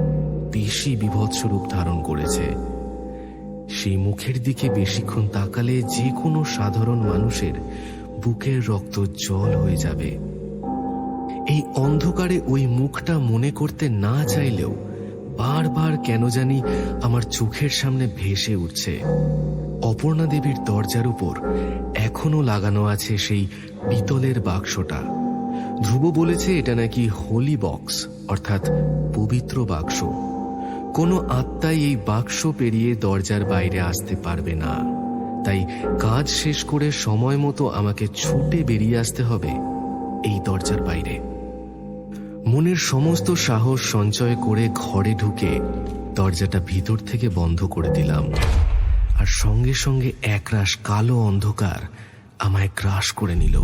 বেশি বিভৎস রূপ ধারণ করেছে। সেই মুখের দিকে বেশিক্ষণ তাকালে যে কোনো সাধারণ মানুষের বুকের রক্ত জল হয়ে যাবে। এই অন্ধকারে ওই মুখটা মনে করতে না চাইলেও বারবার কেন জানি আমার চোখের সামনে ভেসে উঠছে। অপর্ণা দেবীর দরজার উপর এখনো লাগানো আছে সেই পিতলের বাক্সটা। ধ্রুব বলেছে এটা নাকি হোলি বক্স, অর্থাৎ পবিত্র বাক্স। কোনো আত্মাই এই বাক্স পেরিয়ে দরজার বাইরে আসতে পারবে না। তাই কাজ শেষ করে সময় মতো আমাকে ছুটে বেরিয়ে আসতে হবে এই দরজার বাইরে। মনের সমস্ত সাহস সঞ্চয় করে ঘরে ঢুকে দরজাটা ভিতর থেকে বন্ধ করে দিলাম, আর সঙ্গে সঙ্গে একরাশ কালো অন্ধকার আমায় গ্রাস করে নিল।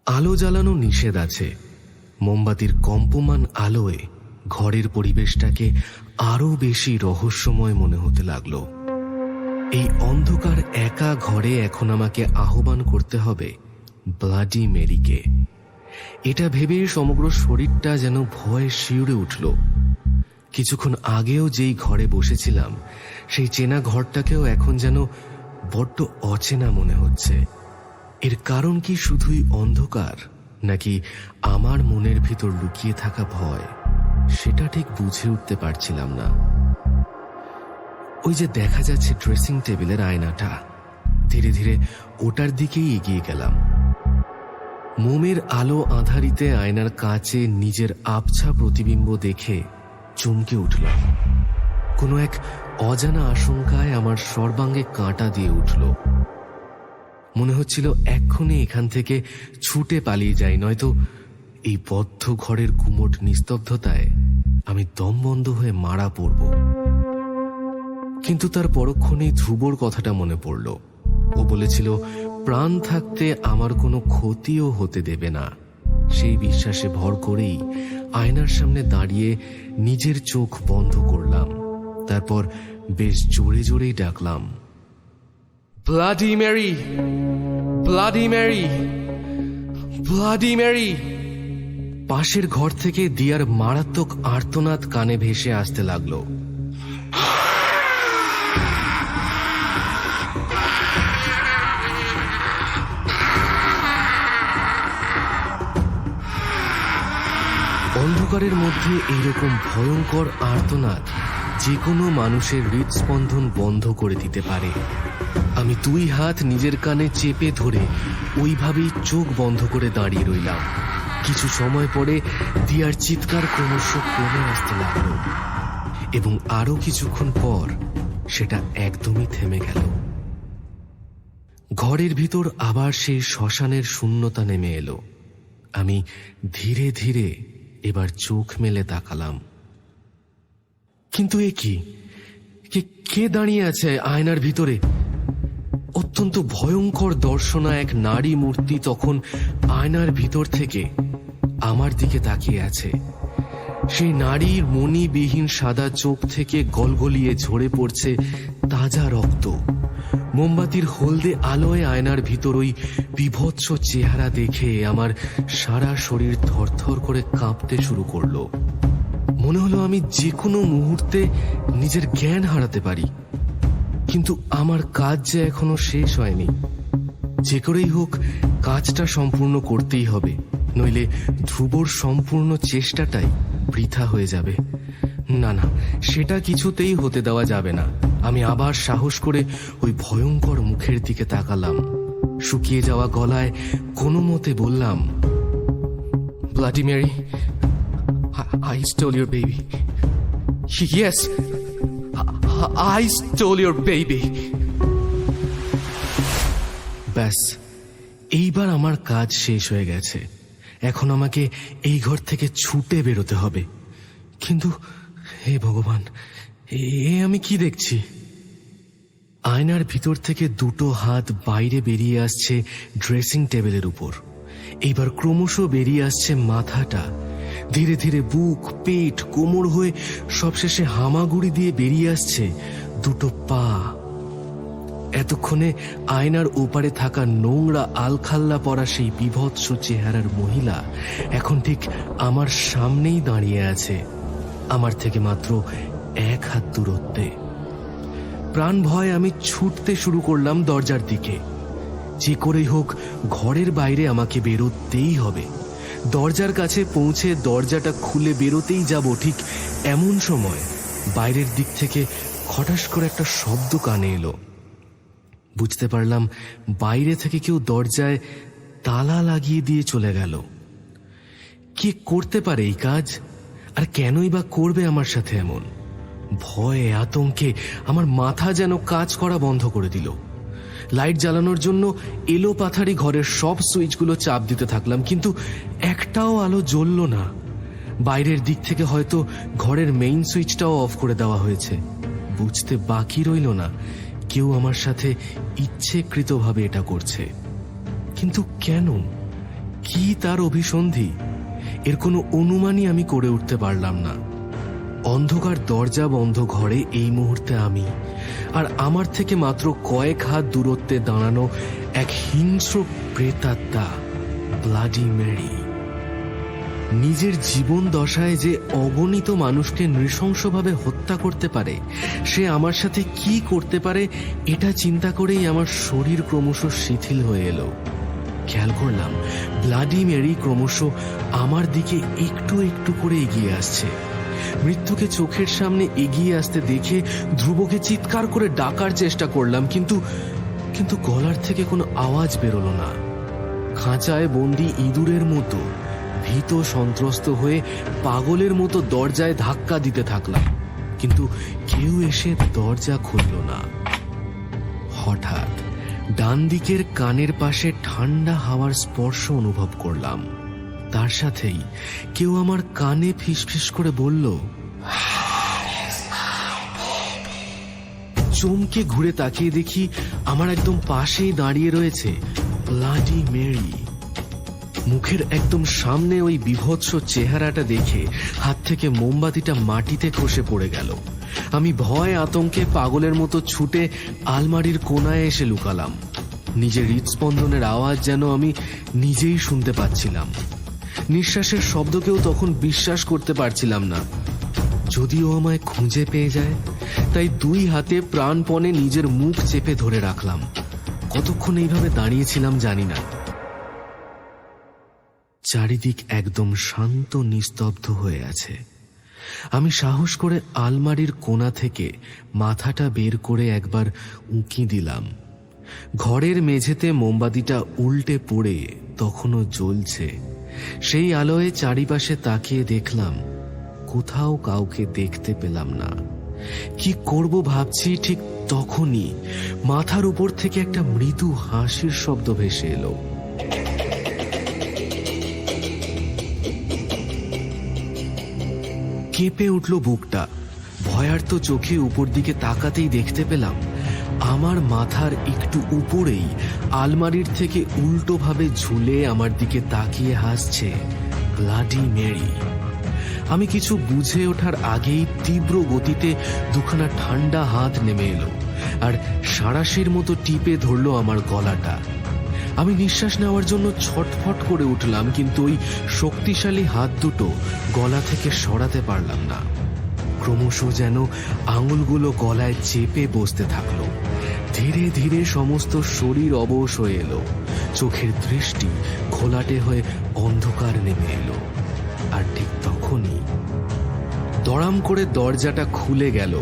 আলো জ্বালানো নিষেধ আছে। মোমবাতির কম্পমান আলোয় ঘরের পরিবেশটাকে আরো বেশি রহস্যময় মনে হতে লাগলো। এই অন্ধকার একা ঘরে এখন আমাকে আহ্বান করতে হবে ব্লাডি মেরিকে। এটা ভেবে সমগ্র শরীরটা যেন ভয়ে শিউরে উঠল। কিছুক্ষণ আগেও যেই ঘরে বসেছিলাম সেই চেনা ঘরটাকেও এখন যেন বড্ড অচেনা মনে হচ্ছে। এর কারণ কি শুধুই অন্ধকার, নাকি আমার মনের ভিতর লুকিয়ে থাকা ভয়, সেটা ঠিক বুঝে উঠতে পারছিলাম না। ওই যে দেখা যাচ্ছে ড্রেসিং টেবিলের আয়নাটা, ধীরে ধীরে ওটার দিকেই এগিয়ে গেলাম। মোমের আলো আঁধারিতে আয়নার কাঁচে নিজের আবছা প্রতিবিম্ব দেখে চমকে উঠলাম। কোনো এক অজানা আশঙ্কায় আমার সর্বাঙ্গে কাঁটা দিয়ে উঠল। মনে হচ্ছিল এক্ষুনি এখান থেকে ছুটে পালিয়ে যাই, নয়তো এই বদ্ধ ঘরের গুমোট নিস্তব্ধতায় আমি দম বন্ধ হয়ে মারা পড়ব। কিন্তু তার পরক্ষণেই ধ্রুবর কথাটা মনে পড়ল। ও বলেছিল প্রাণ থাকতে আমার কোনো ক্ষতিও হতে দেবে না। সেই বিশ্বাসে ভর করেই আয়নার সামনে দাঁড়িয়ে নিজের চোখ বন্ধ করলাম। তারপর বেশ জোরে জোরেই ডাকলাম, bloody Mary, bloody Mary, bloody Mary. পাশের ঘর থেকে দিয়ার মারাত্মক আর্তনাদ কানে ভেসে আসতে লাগলো। অন্ধকারের মধ্যে এইরকম ভয়ঙ্কর আর্তনাদ যে কোনো মানুষের হৃদস্পন্দন বন্ধ করে দিতে পারে। আমি 2 হাত নিজের কানে চেপে ধরে ওইভাবেই চোখ বন্ধ করে দাঁড়িয়ে রইলাম। কিছু সময় পরে দিয়ার চিৎকার ক্রমশ কমে আসতে লাগলো এবং আরো কিছুক্ষণ পর সেটা একদমই থেমে গেল। ঘরের ভিতর আবার সেই শ্মশানের শূন্যতা নেমে এলো। আমি ধীরে ধীরে এবার চোখ মেলে তাকালাম। কিন্তু এ কি, কে দাঁড়িয়ে আছে আয়নার ভিতরে? অত্যন্ত ভয়ঙ্কর দর্শনা এক নারী মূর্তি তখন আয়নার ভিতর থেকে আমার দিকে তাকিয়ে আছে। সেই নারীর মণিবিহীন সাদা চোখ থেকে গলগলিয়ে ঝরে পড়ছে তাজা রক্ত। মোমবাতির হলদে আলোয় আয়নার ভিতর ওই বিভৎস চেহারা দেখে আমার সারা শরীর থরথর করে কাঁপতে শুরু করলো। মনে হলো আমি যে কোনো মুহূর্তে নিজের জ্ঞান হারাতে পারি। কিন্তু আমার কাজ যে এখনো শেষ হয়নি। যে করেই হোক কাজটা সম্পূর্ণ করতেই হবে, নইলে ধ্রুবর সম্পূর্ণ চেষ্টাটাই বৃথা হয়ে যাবে। না না, সেটা কিছুতেই হতে দেওয়া যাবে না। আমি আবার সাহস করে ওই ভয়ঙ্কর মুখের দিকে তাকালাম। শুকিয়ে যাওয়া গলায় কোনো মতে বললাম, bloody Mary, I stole your baby. Yes, I stole your baby. ব্যাস, এইবার আমার কাজ শেষ হয়ে গেছে। এখন আমাকে এই ঘর থেকে ছুটে বেরোতে হবে। কিন্তু হে ভগবান, এ আমি কি দেখছি? আয়নার ভিতর থেকে 2 হাত বাইরে বেরিয়ে আসছে ড্রেসিং টেবিলের উপর। এইবার ক্রমশ বেরিয়ে আসছে মাথাটা। ধীরে ধীরে বুক, পেট, কোমর হয়ে সবশেষে হামাগুড়ি দিয়ে বেরিয়ে আসছে 2 পা। এতক্ষণে আয়নার ওপারে থাকা নোংরা আলখাল্লা পরা সেই বিভৎস চেহারার মহিলা এখন ঠিক আমার সামনেই দাঁড়িয়ে আছে, আমার থেকে মাত্র 1 হাত দূরত্বে। প্রাণ ভয় আমি ছুটতে শুরু করলাম দরজার দিকে। যে করেই হোক ঘরের বাইরে আমাকে বেরোতেই হবে। দরজার কাছে পৌঁছে দরজাটা খুলে বেরোতেই যাব, ঠিক এমন সময় বাইরের দিক থেকে খটাস করে একটা শব্দ কানে এলো। বুঝতে পারলাম বাইরে থেকে কেউ দরজায় তালা লাগিয়ে দিয়ে চলে গেল। কে করতে পারে এই কাজ, আর কেনই বা করবে আমার সাথে এমন? ভয়ে আতঙ্কে আমার মাথা যেন কাজ করা বন্ধ করে দিল। লাইট জ্বালানোর জন্য এলো পাথারি ঘরের সব সুইচগুলো চাপ দিতে থাকলাম, কিন্তু একটাও আলো জ্বলল না। বাইরের দিক থেকে হয়তো ঘরের মেইন সুইচটাও অফ করে দেওয়া হয়েছে। বুঝতে বাকি রইল না কেউ আমার সাথে ইচ্ছেকৃতভাবে এটা করছে। কিন্তু কেন, কি তার অভিসন্ধি? এর কোনো অনুমানই আমি করে উঠতে পারলাম না। অন্ধকার দরজা বন্ধ ঘরে এই মুহূর্তে আমি, আর আমার থেকে মাত্র কয়েক হাত দূরত্বে দাঁড়ানো এক হিংস্র প্রেতাত্মা, ব্লাডি ম্যারি। নিজের জীবন দশায় যে অগণিত মানুষকে নৃশংসভাবে হত্যা করতে পারে, সে আমার সাথে কি করতে পারে এটা চিন্তা করেই আমার শরীর ক্রমশ শিথিল হয়ে এলো। খেয়াল করলাম ব্লাডি মেরি ক্রমশ আমার দিকে একটু একটু করে এগিয়ে আসছে। মৃত্যুকে চোখের সামনে এগিয়ে আসতে দেখে ধ্রুবকে চিৎকার করে ডাকার চেষ্টা করলাম, কিন্তু গলার থেকে কোনো আওয়াজ বেরোলো না। খাঁচায় বন্দি ইঁদুরের মতো ভীত সন্ত্রস্ত হয়ে পাগলের মতো দরজায় ধাক্কা দিতে থাকলাম, কিন্তু কেউ এসে দরজা খুলল না। হঠাৎ ডান দিকের কানের পাশে ঠান্ডা হাওয়ার স্পর্শ অনুভব করলাম। তার সাথেই কেউ আমার কানে ফিসফিস করে বলল। চমকে ঘুরে তাকিয়ে দেখি আমার একদম পাশেই দাঁড়িয়ে রয়েছে ব্লাডি মেরি। মুখের একদম সামনে ওই বিভৎস চেহারাটা দেখে হাত থেকে মোমবাতিটা মাটিতে খসে পড়ে গেল। আমি ভয় আতঙ্কে পাগলের মতো ছুটে আলমারির কোনায় এসে লুকালাম। নিজের হৃদস্পন্দনের আওয়াজ যেন আমি নিজেই শুনতে পাচ্ছিলাম। নিঃশ্বাসের শব্দকেও তখন বিশ্বাস করতে পারছিলাম না। যদিও আমায় খুঁজে পেয়ে যায়, তাই দুই হাতে প্রাণপণে নিজের মুখ চেপে ধরে রাখলাম। কতক্ষণ এইভাবে দাঁড়িয়েছিলাম জানি না। চারিদিক একদম শান্ত নিস্তব্ধ হয়ে আছে। আমি সাহস করে আলমারির কোণা থেকে মাথাটা বের করে একবার উঁকি দিলাম। ঘরের মেঝেতে মোমবাতিটা উল্টে পড়ে তখনও জ্বলছে। সেই আলোয় চারিপাশে তাকিয়ে দেখলাম কোথাও কাউকে দেখতে পেলাম না। কি করব ভাবছি, ঠিক তখনই মাথার উপর থেকে একটা মৃদু হাসির শব্দ ভেসে এলো। কেঁপে উঠল বুকটা। ভয়ার্ত চোখে উপর দিকে তাকাতেই দেখতে পেলাম আমার মাথার একটু উপরেই আলমারির থেকে উল্টোভাবে ঝুলে আমার দিকে তাকিয়ে হাসছে ব্লাডি মেরি। আমি কিছু বুঝে ওঠার আগেই তীব্র গতিতে দুখানা ঠান্ডা হাত নেমে এলো আর সাঁড়াশির মতো টিপে ধরলো আমার গলাটা। আমি নিঃশ্বাস নেওয়ার জন্য ছটফট করে উঠলাম, কিন্তু ওই শক্তিশালী হাত দুটো গলা থেকে সরাতে পারলাম না। ক্রমশ যেন আঙুলগুলো গলায় চেপে বসতে থাকলো। ধীরে ধীরে সমস্ত শরীর অবশ হয়ে এলো। চোখের দৃষ্টি ঘোলাটে হয়ে অন্ধকার নেমে এলো। আর ঠিক তখনই দড়াম করে দরজাটা খুলে গেল।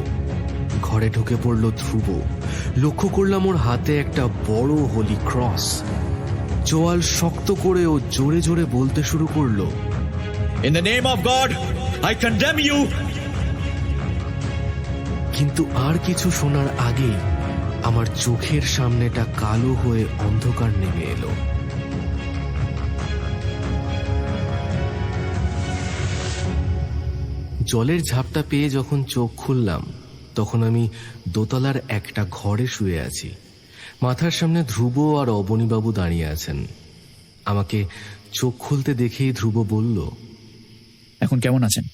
ঘরে ঢুকে পড়ল ধ্রুব। লক্ষ্য করলাম ওর হাতে একটা বড় হোলি ক্রস। চোয়াল শক্ত করে ও জোরে জোরে বলতে শুরু করলো, In the name of God, I condemn you! কিন্তু আর কিছু শোনার আগেই আমার চোখের সামনেটা কালো হয়ে অন্ধকার নেমে এলো। জলের ঝাপটা পেয়ে যখন চোখ খুললাম, তখন আমি দোতলার একটা ঘরে শুয়ে আছি। মাথার সামনে ধ্রুব আর অবনীবাবু দাঁড়িয়ে আছেন। আমাকে চোখ খুলতে দেখেই ধ্রুব বলল, এখন কেমন আছেন?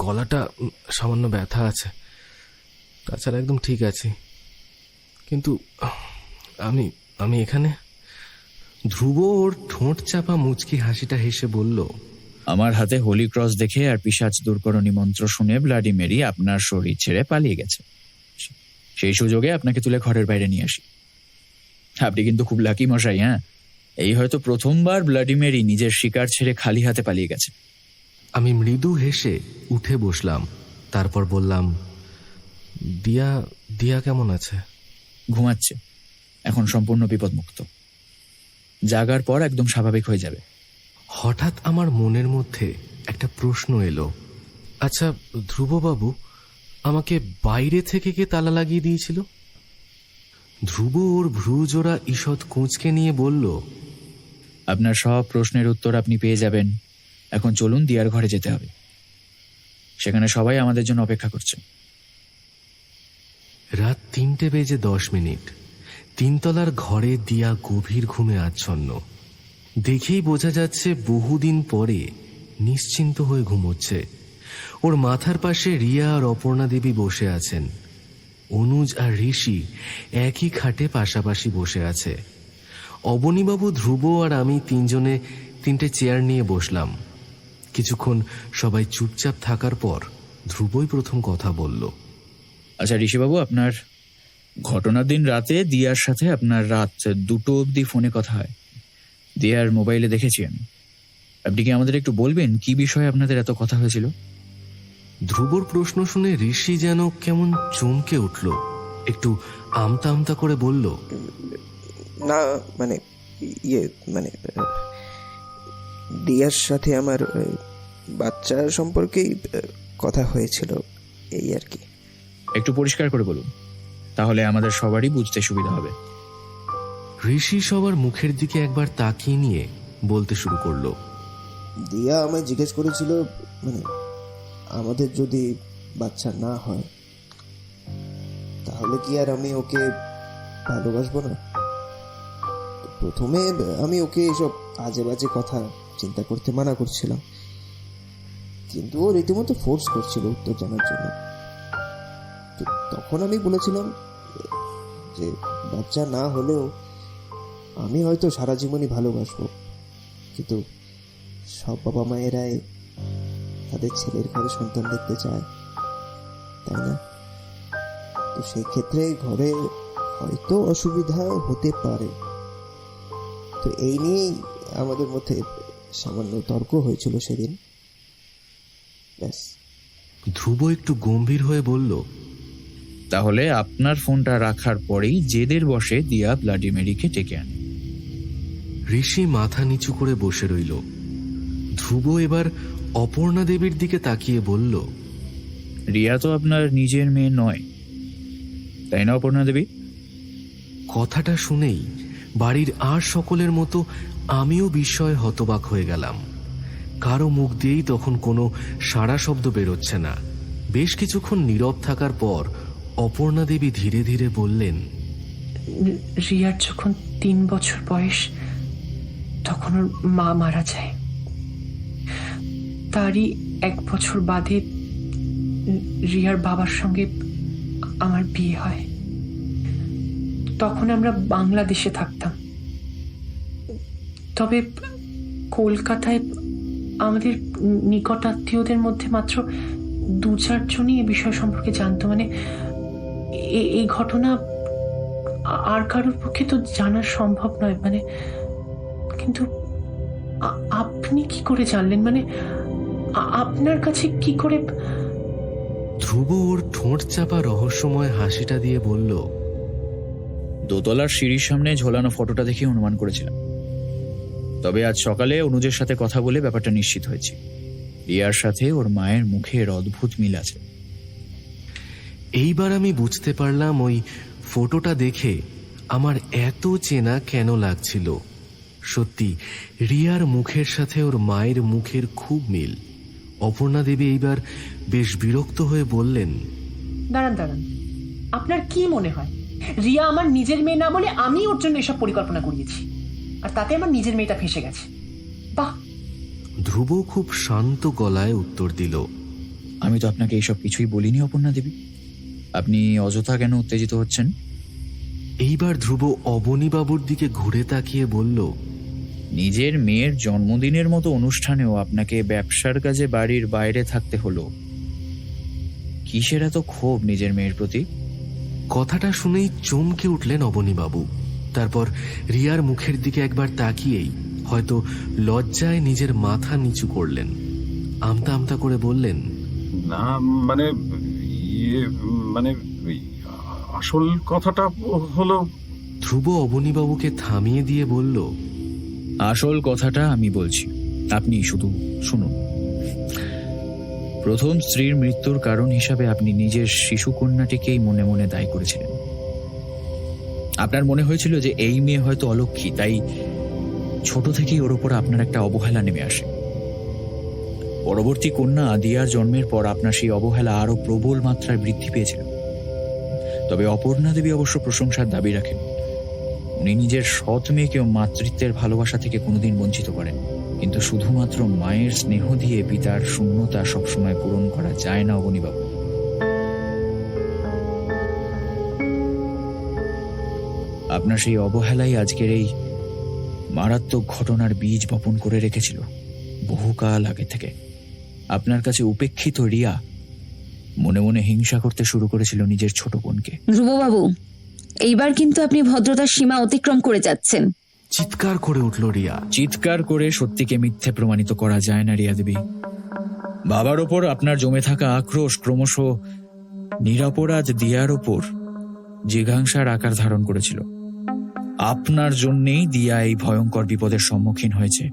গলাটা সামান্য ব্যথা আছে, তাছাড়া একদম ঠিক আছি। কিন্তু আমি এখানে। ধ্রুব ওর ঠোঁট চাপা মুচকি হাসিটা হেসে বলল, আমার হাতে হোলি ক্রস দেখে আর পিশাচ দূরকরণী মন্ত্র শুনে ব্লাডি মেরি আপনার শরীর ছেড়ে পালিয়ে গেছে। সেই সুযোগে আপনাকে তুলে ঘরের বাইরে নিয়ে আসি। আপনি কিন্তু খুব লাকি মশাই। হ্যাঁ, এই হয়তো প্রথমবার ব্লাডি মেরি নিজের শিকার ছেড়ে খালি হাতে পালিয়ে গেছে। আমি মৃদু হেসে উঠে বসলাম। তারপর বললাম, দিয়া কেমন আছে? ঘুমাচ্ছে, এখন সম্পূর্ণ বিপদমুক্ত। জাগার পর একদম স্বাভাবিক হয়ে যাবে। হঠাৎ আমার মনের মধ্যে একটা প্রশ্ন এলো। আচ্ছা ধ্রুববাবু, আমাকে বাইরে থেকে কে তালা লাগিয়ে দিয়েছিল? ধ্রুব ওর ভ্রুজোড়া ঈষৎ কুঁচকে নিয়ে বলল, আপনার সব প্রশ্নের উত্তর আপনি পেয়ে যাবেন। এখন চলুন, দিয়ার ঘরে যেতে হবে। সেখানে সবাই আমাদের জন্য অপেক্ষা করছে। রাত 3:10 তিনতলার ঘরে দিয়া গভীর ঘুমে আচ্ছন্ন। দেখেই বোঝা যাচ্ছে বহুদিন পরে নিশ্চিন্ত হয়ে ঘুমোচ্ছে। ওর মাথার পাশে রিয়া আর অপর্ণা দেবী বসে আছেন। অনুজ আর ঋষি একই খাটে পাশাপাশি বসে আছে। অবনীবাবু, ধ্রুব আর আমি তিনজনে 3টে চেয়ার নিয়ে বসলাম। কিছুক্ষণ সবাই চুপচাপ থাকার পর ধ্রুবই প্রথম কথা বলল। আচ্ছা ঋষিবাবু, আপনার ঘটনার দিন রাতে দিয়ার সাথে আপনার রাত 2টো অবধি ফোনে কথা হয়। দিয়ার মোবাইলে দেখেছি আমি। আপনি কি আমাদের একটু বলবেন কি বিষয়ে আপনাদের এত কথা হয়েছিল? ধ্রুবর প্রশ্ন শুনে ঋষি যেন কেমন চমকে উঠল, একটু আমতা আমতা করে বলল, না মানে ইয়ে মানে দিয়ার সাথে আমার বাচ্চা সম্পর্কেই কথা হয়েছিল, এই আর কি। একটু পরিষ্কার করে বলুন, তাহলে আমাদের সবারই বুঝতে সুবিধা হবে। ঋষি সবার মুখের দিকে একবার তাকিয়ে নিয়ে বলতে শুরু করলো, দিয়া আমায় জিজ্ঞেস করেছিল মানে আমাদের যদি বাচ্চা না হয় তাহলে কি আর আমি ওকে ভালোবাসবো না। প্রথমে আমি ওকে এসব আজে বাজে কথা চিন্তা করতে মানা করছিলাম, কিন্তু ও রীতিমতো ফোর্স করছিল উত্তর জানার জন্য। তো তখন আমি বলেছিলাম যে বাচ্চা না হলেও আমি হয়তো সারা জীবনই ভালোবাসবো, কিন্তু সব বাবা মায়েরাই তাদের ছেলের ঘরে সন্তান দেখতে চায়, তাই না? তো সেই ক্ষেত্রে ঘরে হয়তো অসুবিধা হতে পারে। তো এই নিয়েই আমাদের মধ্যে সামান্য তর্ক হয়েছিল সেদিন, ব্যাস। ধ্রুব একটু গম্ভীর হয়ে বলল, তাহলে আপনার ফোনটা রাখার পরেই জেদের বসে দিয়া ব্লাডি মেরিকে ডেকে আনে। ঋষি মাথা নিচু করে বসে রইল। ধ্রুব এবার অপর্ণা দেবীর দিকে তাকিয়ে বলল, রিয়া তো আপনার নিজের মেয়ে নয়, তাই না অপর্ণা দেবী? কথাটা শুনেই বাড়ির আর সকলের মতো আমিও বিস্ময়ে হতবাক হয়ে গেলাম। কারো মুখ দিয়েই তখন কোনো সাড়া শব্দ বেরোচ্ছে না। বেশ কিছুক্ষণ নীরব থাকার পর অপর্ণা দেবী ধীরে ধীরে বললেন, রিয়ার যখন 3 বছর বয়স তখন ওর মা মারা যায়। তারই 1 বছর বাদে রিয়ার বাবার সঙ্গে আমার বিয়ে হয়। তখন আমরা বাংলাদেশে থাকতাম, তবে কলকাতায় আমাদের নিকট আত্মীয়দের মধ্যে মাত্র 2-4 জনই এ বিষয় সম্পর্কে জানতো। মানে এই ঘটনা আর কারোর পক্ষে তো জানা সম্ভব নয়। মানে কিন্তু আপনি কি করে জানলেন? মানে আপনার কাছে কি করে? ধ্রুব ওর ঠোঁট চাপা রহস্যময় হাসিটা দিয়ে বলল, দোতলার সিঁড়ির সামনে ঝোলানো ফটোটা দেখে অনুমান করেছিলাম, তবে আজ সকালে অনুজের সাথে কথা বলে ব্যাপারটা নিশ্চিত হয়েছে। রিয়ার সাথে ওর মায়ের মুখের অদ্ভুত মিল আছে। এইবার আমি বুঝতে পারলাম ওই ফটোটা দেখে আমার এত চেনা কেন লাগছিল। সত্যি রিয়ার মুখের সাথে ওর মায়ের মুখের খুব মিল। অপর্ণা দেবী এইবার বেশ বিরক্ত হয়ে বললেন, দাঁড়ান দাঁড়ান, আপনার কি মনে হয় রিয়া আমার নিজের মেয়ে না বলে আমি ওর জন্য এসব পরিকল্পনা করিয়েছি, আর তাতে আমার নিজের মেয়েটা ফেঁসে গেছে? বাহ! ধ্রুব খুব শান্ত গলায় উত্তর দিল, আমি তো আপনাকে এইসব কিছুই বলিনি অপর্ণা দেবী, আপনি অযথা কেন উত্তেজিত হচ্ছেন? এইবার ধ্রুব অবনীবাবুর দিকে ঘুরে তাকিয়ে বলল, নিজের মেয়ের জন্মদিনের মতো অনুষ্ঠানেও আপনাকে ব্যবসার কাজে বাড়ির বাইরে থাকতে হলো। কিসের এত ক্ষোভ নিজের মেয়ের প্রতি? কথাটা শুনেই চমকে উঠলেন অবনীবাবু। তারপর রিয়ার মুখের দিকে একবার তাকিয়েই হয়তো লজ্জায় নিজের মাথা নিচু করলেন। আমতা আমতা করে বললেন, না মানে ইয়ে মানে আসল কথাটা হলো। ধ্রুব অবনীবাবুকে থামিয়ে দিয়ে বলল, আসল কথাটা আমি বলছি, আপনি শুধু শুনুন। প্রথম স্ত্রীর মৃত্যুর কারণ হিসাবে আপনি নিজের শিশুকন্যাটিকেই মনে মনে দায়ী করেছিলেন। আপনার মনে হয়েছিল যে এই মেয়ে হয়তো অলক্ষী, তাই ছোট থেকেই ওর উপর আপনার একটা অবহেলা নেমে আসে। পরবর্তী কন্যা দিয়ার জন্মের পর আপনার সেই অবহেলা আরো প্রবল মাত্রায় বৃদ্ধি পেয়েছিল। তবে অপর্ণা দেবী অবশ্য প্রশংসার দাবি রাখেন। উনি নিজের সৎ মেয়েকেও মাতৃত্বের ভালোবাসা থেকে কোনোদিন বঞ্চিত করেন, কিন্তু শুধুমাত্র মায়ের স্নেহ দিয়ে পিতার শূন্যতা সবসময় পূরণ করা যায় না অবনীবাবু। আপনার সেই অবহেলাই আজকের এই মারাত্মক ঘটনার বীজ বপন করে রেখেছিল বহুকাল আগে থেকে। আপনার কাছে উপেক্ষিত রিয়া মনে মনে হিংসা করতে শুরু করেছিল নিজের ছোট বোনকে। ধ্রুববাবু, এইবার কিন্তু আপনি ভদ্রতার সীমা অতিক্রম করে যাচ্ছেন। চিৎকার করে উঠল রিয়া। চিৎকার করে সত্যিকে মিথ্যে প্রমাণিত করা যায় না রিয়া দেবী। বাবার ওপর আপনার জমে থাকা আক্রোশ ক্রমশ নিরপরাধ দিয়ার ওপর জিঘাংসার আকার ধারণ করেছিল। আপনার জন্যেই দিয়া এই ভয়ঙ্কর বিপদের সম্মুখীন হয়েছে।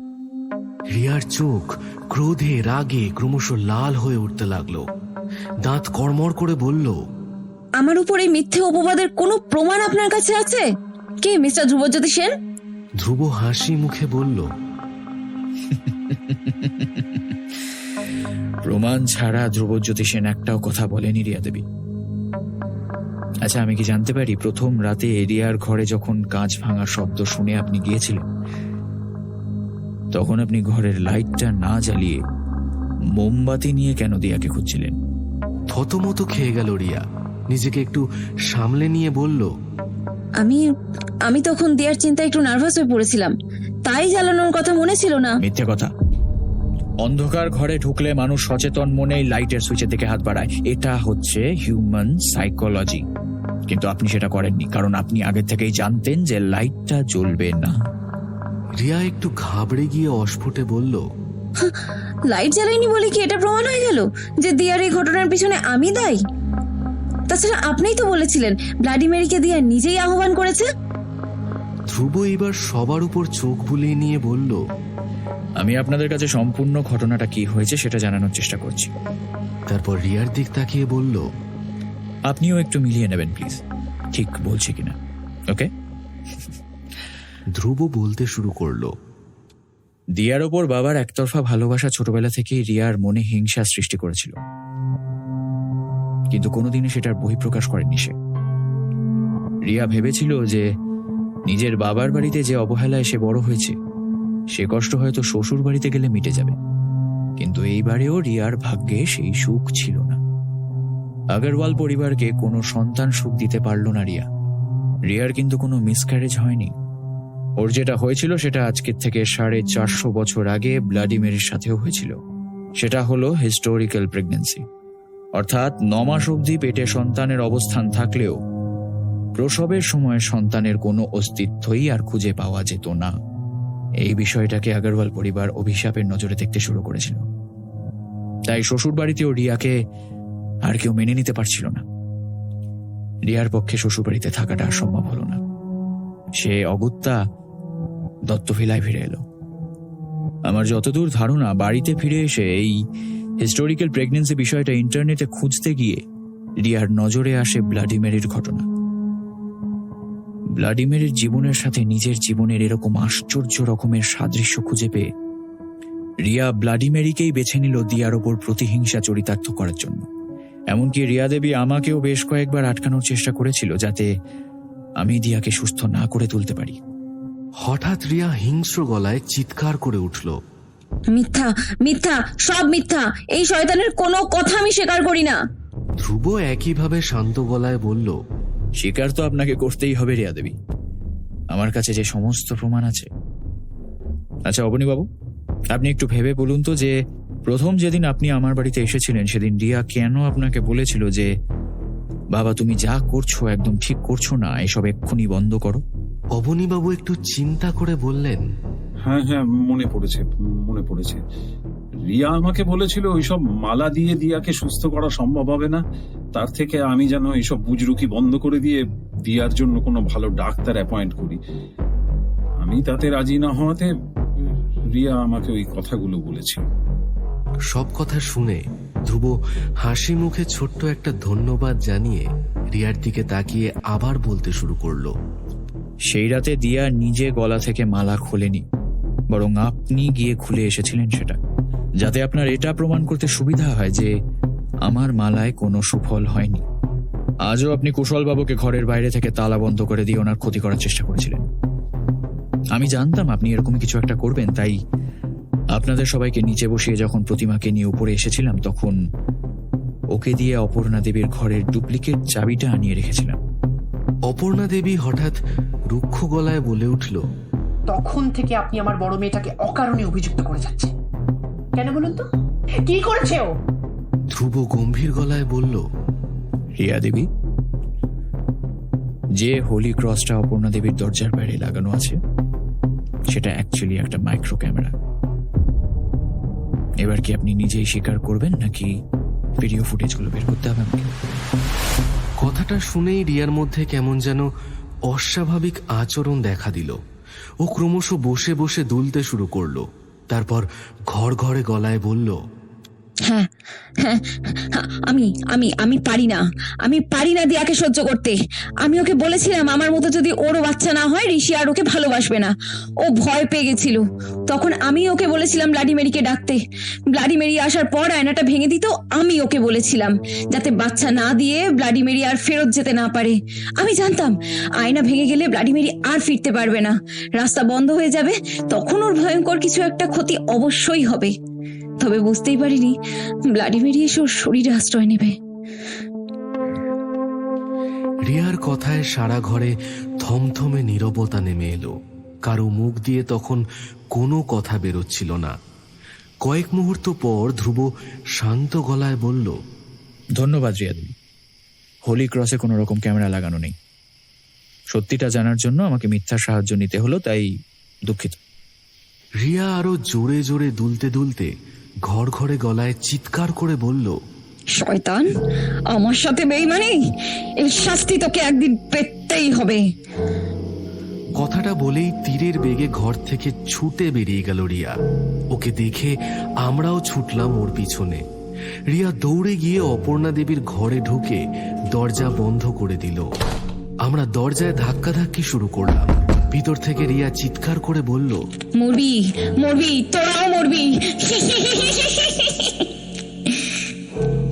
রিয়ার চোখ ক্রোধে রাগে ক্রমশ লাল হয়ে উঠতে লাগলো। দাঁত কড়মড় করে বলল, আমার উপর এই মিথ্যে অপবাদের কোনো প্রমাণ আপনার কাছে আছে? কে মিস্টার ধ্রুবজ্যোতি সেন? ধ্রুব হাসি মুখে বলল, প্রমাণ ছাড়া ধ্রুবজ্যোতি সেন একটাও কথা বলেনি রিয়া দেবী। আচ্ছা, আমি কি জানতে পারি প্রথম রাতে রিয়ার ঘরে যখন কাঁচ ভাঙার শব্দ শুনে আপনি গিয়েছিলেন, তখন আপনি ঘরের লাইটটা না জ্বালিয়ে মোমবাতি নিয়ে কেন দিয়াকে খুঁজছিলেন? থতমত খেয়ে গেল রিয়া। নিজেকে একটু সামলে নিয়ে বলল, আমি তখন দিয়ার চিন্তায় একটু নার্ভাস হয়ে পড়েছিলাম, তাই জ্বালানোর কথা মনে ছিল না। মিথ্যে কথা। অন্ধকার ঘরে ঢুকলে মানুষ সচেতন মনেই লাইটের সুইচের দিকে হাত বাড়ায়। এটা হচ্ছে হিউম্যান সাইকোলজি। কিন্তু আপনি সেটা করেননি, কারণ আপনি আগে থেকেই জানতেন যে লাইটটা জ্বলবে না। রিয়া একটু ঘাবড়ে গিয়ে অস্ফুটে বলল, লাইট জ্বালাইনি বলে কি এটা প্রমাণ হয়ে গেল যে দিয়ার এই ঘটনার পিছনে আমি দায়ী? তাছাড়া আপনিই তো বলেছিলেন ব্লাডি মেরিকে দিয়া নিজেই আহ্বান করেছে। ধ্রুব এবার সবার উপর চোখ বুলিয়ে নিয়ে বলল, আমি আপনাদের কাছে সম্পূর্ণ ঘটনাটা কি হয়েছে সেটা জানানোর চেষ্টা করছি। তারপর রিয়ার দিক তাকিয়ে বলল, আপনিও একটু মিলিয়ে নেবেন প্লিজ, ঠিক বলছি কিনা। ওকে? ধ্রুব বলতে শুরু করলো, দিয়ার ওপর বাবার একতরফা ভালোবাসা ছোটবেলা থেকেই রিয়ার মনে হিংসা সৃষ্টি করেছিল, কিন্তু কোনোদিনই সেটার বহিঃপ্রকাশ করেনি সে। রিয়া ভেবেছিল যে নিজের বাবার বাড়িতে যে অবহেলায় সে বড় হয়েছে, সে কষ্ট হয়তো শ্বশুর বাড়িতে গেলে মিটে যাবে। কিন্তু এইবারেও রিয়ার ভাগ্যে সেই সুখ ছিল না। আগরওয়াল পরিবারকে কোনো সন্তান সুখ দিতে পারল না রিয়া। রিয়ার কিন্তু কোনো মিসক্যারেজ হয়নি। ওর যেটা হয়েছিল সেটা আজকের থেকে 450 বছর আগে ব্লাডি মেরির সাথেও হয়েছিল। সেটা হলো হিস্টোরিক্যাল প্রেগন্যান্সি, অর্থাৎ 9 মাস অবধি পেটে সন্তানের অবস্থান থাকলেও প্রসবের সময় সন্তানের কোনো অস্তিত্বই আর খুঁজে পাওয়া যেত না। এই বিষয়টাকে আগরওয়াল পরিবার অভিশাপের নজরে দেখতে শুরু করেছিল। তাই শ্বশুর বাড়িতেও রিয়াকে আর কেউ মেনে নিতে পারছিল না। রিয়ার পক্ষে শ্বশুর বাড়িতে থাকাটা সম্ভব হলো না। সে অগত্যা দত্তভিলায় ফিরে এলো। আমার যতদূর ধারণা, বাড়িতে ফিরে এসে এই হিস্টোরিক্যাল প্রেগন্যান্সি বিষয়টা ইন্টারনেটে খুঁজতে গিয়ে রিয়ার নজরে আসে ব্লাডি মেরির ঘটনা। ব্লাডি মেরির জীবনের সাথে নিজের জীবনের এরকম আশ্চর্য রকমের সাদৃশ্য খুঁজে পেয়ে রিয়া ব্লাডি মেরিকেই বেছে নিল দিয়ার ওপর প্রতিহিংসা চরিতার্থ করার জন্য। এমনকি রিয়া দেবী আমাকেও বেশ কয়েকবার আটকানোর চেষ্টা করেছিল, যাতে আমি দিয়াকে সুস্থ না করে তুলতে পারি। হঠাৎ রিয়া হিংস্র গলায় চিৎকার করে উঠল, মিথ্যা, মিথ্যা, সব মিথ্যা। এই শয়তানের কোনো কথা আমি স্বীকার করি না। ধ্রুব একইভাবে শান্ত গলায় বলল, স্বীকার তো আপনাকে করতেই হবে রিয়া দেবী, আমার কাছে যে সমস্ত প্রমাণ আছে। আচ্ছা অবনীবাবু, আপনি একটু ভেবে বলুন তো যে প্রথম যেদিন আপনি আমার বাড়িতে এসেছিলেন সেদিন রিয়া কেন আপনাকে বলেছিল যে বাবা তুমি যা করছো একদম ঠিক করছো না, এসব এক্ষুনি বন্ধ করো? অবনীবাবু একটু চিন্তা করে বললেন, হ্যাঁ হ্যাঁ, মনে পড়েছে। রিয়া আমাকে বলেছিল ওইসব মালা দিয়ে দিয়াকে সুস্থ করা সম্ভব হবে না, তার থেকে আমি যেন এইসব বুজরুকি বন্ধ করে দিয়ে দিয়ার জন্য কোনো ভালো ডাক্তার অ্যাপয়েন্ট করি। আমি তাতে রাজি না হওয়াতে রিয়া আমাকে ওই কথাগুলো বলেছে। সব কথা শুনে ধ্রুব হাসি মুখে ছোট্ট একটা ধন্যবাদ জানিয়ে রিয়ার দিকে তাকিয়ে আবার বলতে শুরু করলো, সেই রাতে দিয়া নিজে গলা থেকে মালা খোলেনি, বরং আপনি গিয়ে খুলে এসেছিলেন সেটা, যাতে আপনার এটা প্রমাণ করতে সুবিধা হয় যে আমার মালায় কোনো সুফল হয়নি। আজও আপনি কুশলবাবুকে ঘরের বাইরে থেকে তালা বন্ধ করে দিয়ে ওনার ক্ষতি করার চেষ্টা করেছিলেন। আমি জানতাম আপনি এরকমই কিছু একটা করবেন, তাই আপনাদের সবাইকে নিচে বসিয়ে যখন প্রতিমাকে নিয়ে উপরে এসেছিলাম তখন ওকে দিয়ে অপর্ণা দেবীর ঘরের ডুপ্লিকেট চাবিটা আনিয়ে রেখেছিলাম। অপর্ণা দেবী হঠাৎ রুক্ষ গলায় বলে উঠল, তখন থেকে আপনি আমার বড় মেয়েটাকে অকারণে অভিযুক্ত করে যাচ্ছেন কেন বলুন তো? কি করেছে ও? ধ্রুব গম্ভীর গলায় বলল, রিয়া দেবী, যে হোলি ক্রসটা অপর্ণা দেবীর দরজার বাইরে লাগানো আছে সেটা অ্যাকচুয়ালি একটা মাইক্রো ক্যামেরা। এবার কি আপনি নিজেই স্বীকার করবেন নাকি ভিডিও ফুটেজগুলো বের করতে হবে আমাকে? কথাটা শুনেই রিয়ার মধ্যে কেমন যেন অস্বাভাবিক আচরণ দেখা দিল। ও ক্রমশ বসে বসে দুলতে শুরু করলো। তারপর ঘড়ঘড়ে গলায় বলল, হ্যাঁ হ্যাঁ, আমি আমি আমি পারি না, আমি পারি না দিয়াকে সহ্য করতে। আমি ওকে বলেছিলাম আমার মতো যদি ওরও বাচ্চা না হয় ঋষি আর ওকে ভালোবাসবে না। ও ভয় পেয়ে গেছিল। তখন আমি ওকে বলেছিলাম ব্লাডি মেরিকে ডাকতে। ব্লাডি মেরি আসার পর আয়নাটা ভেঙে দিত আমি ওকে বলেছিলাম, যাতে বাচ্চা না দিয়ে ব্লাডি মেরি আর ফেরত যেতে না পারে। আমি জানতাম আয়না ভেঙে গেলে ব্লাডি মেরি আর ফিরতে পারবে না, রাস্তা বন্ধ হয়ে যাবে, তখন ওর ভয়ঙ্কর কিছু একটা ক্ষতি অবশ্যই হবে। তবে বুঝতেই পারিনি ব্লাডি মেরি এসে ওর শরীরে আশ্রয় নেবে। রিয়ার কথায় সারা ঘরে থমথমে নীরবতা নেমে এলো। কারো মুখ দিয়ে তখন কোনো কথা বেরোচ্ছিল না। কয়েক মুহূর্ত পর ধ্রুব শান্ত গলায় বলল, ধন্যবাদ রিয়া দেবী। হোলি ক্রসে কোনো রকম ক্যামেরা লাগানো নেই। সত্যিটা জানার জন্য আমাকে মিথ্যা সাহায্য নিতে হলো, তাই দুঃখিত। রিয়া আরো জোরে জোরে দুলতে দুলতে ঘড়ঘড়ে গলায় চিৎকার করে বলল, শয়তান, আমার সাথে বেইমানি, এর শাস্তি তোকে একদিন পেতেই হবে। কথাটা বলেই তীরের বেগে ঘর থেকে ছুটে বেরিয়ে গেল রিয়া। ওকে দেখে আমরাও ছুটলাম ওর পিছনে। রিয়া দৌড়ে গিয়ে অপর্ণা দেবীর ঘরে ঢুকে দরজা বন্ধ করে দিল। আমরা দরজায় ধাক্কাধাক্কি শুরু করলাম। ভিতর থেকে রিয়া চিৎকার করে বলল, মরবি মরবি, তোরাও মরবি।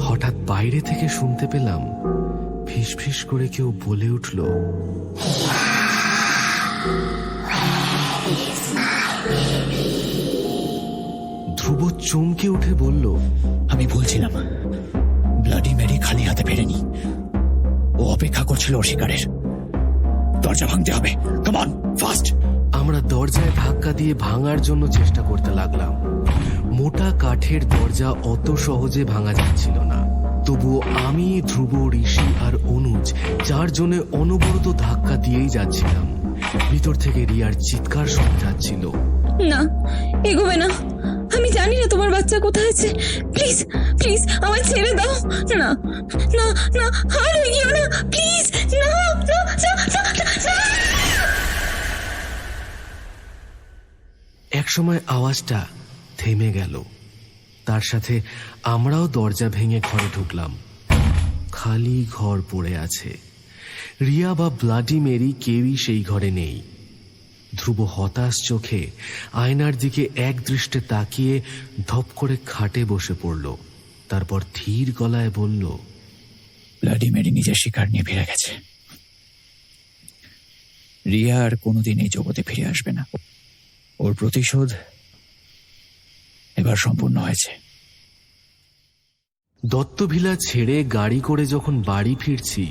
হঠাৎ বাইরে থেকে শুনতে পেলাম ফিসফিস করে কেউ বলে উঠল, ধ্রুব চমকে উঠে বলল, আমি বলছিলাম ব্লাডি মেরি খালি হাতে ফেরেনি, ও অপেক্ষা করছিল ওর শিকারের। দরজা ভাঙতে হবে, কাম অন ফাস্ট। আমরা দরজায় ধাক্কা দিয়ে ভাঙার জন্য চেষ্টা করতে লাগলাম। মোটা কাঠের দরজা অত সহজে ভাঙা যাচ্ছিল না। তবুও আমি, ধ্রুব, ঋষি আর অনুজ চারজনে অনবরত ধাক্কা দিয়েই যাচ্ছিলাম। ভিতর থেকে রিয়ার চিৎকার শোনা যাচ্ছিল, না, এগোবে না, আমি জানি না তোমার বাচ্চা কোথায় আছে, প্লিজ প্লিজ আমায় ছেড়ে দাও। না না না, আর এগিয়েও না, প্লিজ, না না না না। একসময় আওয়াজটা থেমে গেল। তার সাথে আমরাও দরজা ভেঙে ঘরে ঢুকলাম। খালি ঘর পড়ে আছে। রিয়া বা ব্লাডি মেরি কেউই সেই ঘরে নেই। ধ্রুব হতাশ চোখে আয়নার দিকে এক দৃষ্টে তাকিয়ে ধপ করে খাটে বসে পড়ল। তারপর ধীর গলায় বলল, ব্লাডি মেরি নিজের শিকার নিয়ে ফিরে গেছে। রিয়া আর কোনোদিন এই জগতে ফিরে আসবে না। ওর প্রতিশোধ এবার সম্পূর্ণ হয়েছে। দত্তভিলা ছেড়ে গাড়ি করে যখন বাড়ি ফিরছি,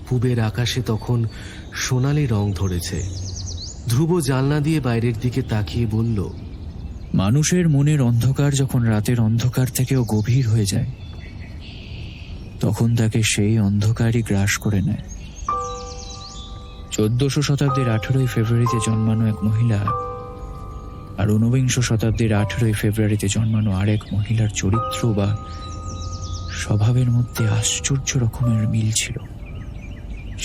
পূবের আকাশে তখন সোনালি রং ধরেছে। ধ্রুব জানলা দিয়ে বাইরের দিকে তাকিয়ে বলল, মানুষের মনের অন্ধকার যখন রাতের অন্ধকার থেকেও গভীর হয়ে যায়, তখন তাকে সেই অন্ধকারই গ্রাস করে নেয়। 1400 শতাব্দীর 18ই ফেব্রুয়ারিতে জন্মানো এক মহিলা আর 19বিংশ শতাব্দীর 18ই ফেব্রুয়ারিতে জন্মানো আরেক মহিলার চরিত্র বা স্বভাবের মধ্যে আশ্চর্য রকমের মিল ছিল।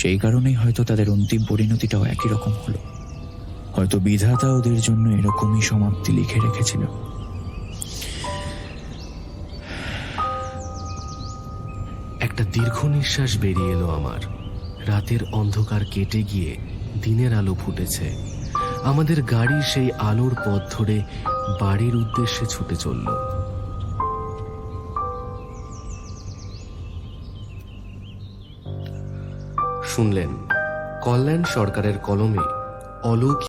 সেই কারণেই হয়তো তাদের অন্তিম পরিণতিটাও একই রকম হলো। হয়তো বিধাতা ওদের জন্য এরকমই সমাপ্তি লিখে রেখেছিল। একটা দীর্ঘ নিঃশ্বাস বেরিয়ে এলো আমার। রাতের অন্ধকার কেটে গিয়ে দিনের আলো ফুটেছে। আমাদের গাড়ি সেই আলোর পথ ধরে বাড়ির উদ্দেশ্যে ছুটে চলল। শুনলেন কল্যাণ সরকারের কলমে অলৌকিক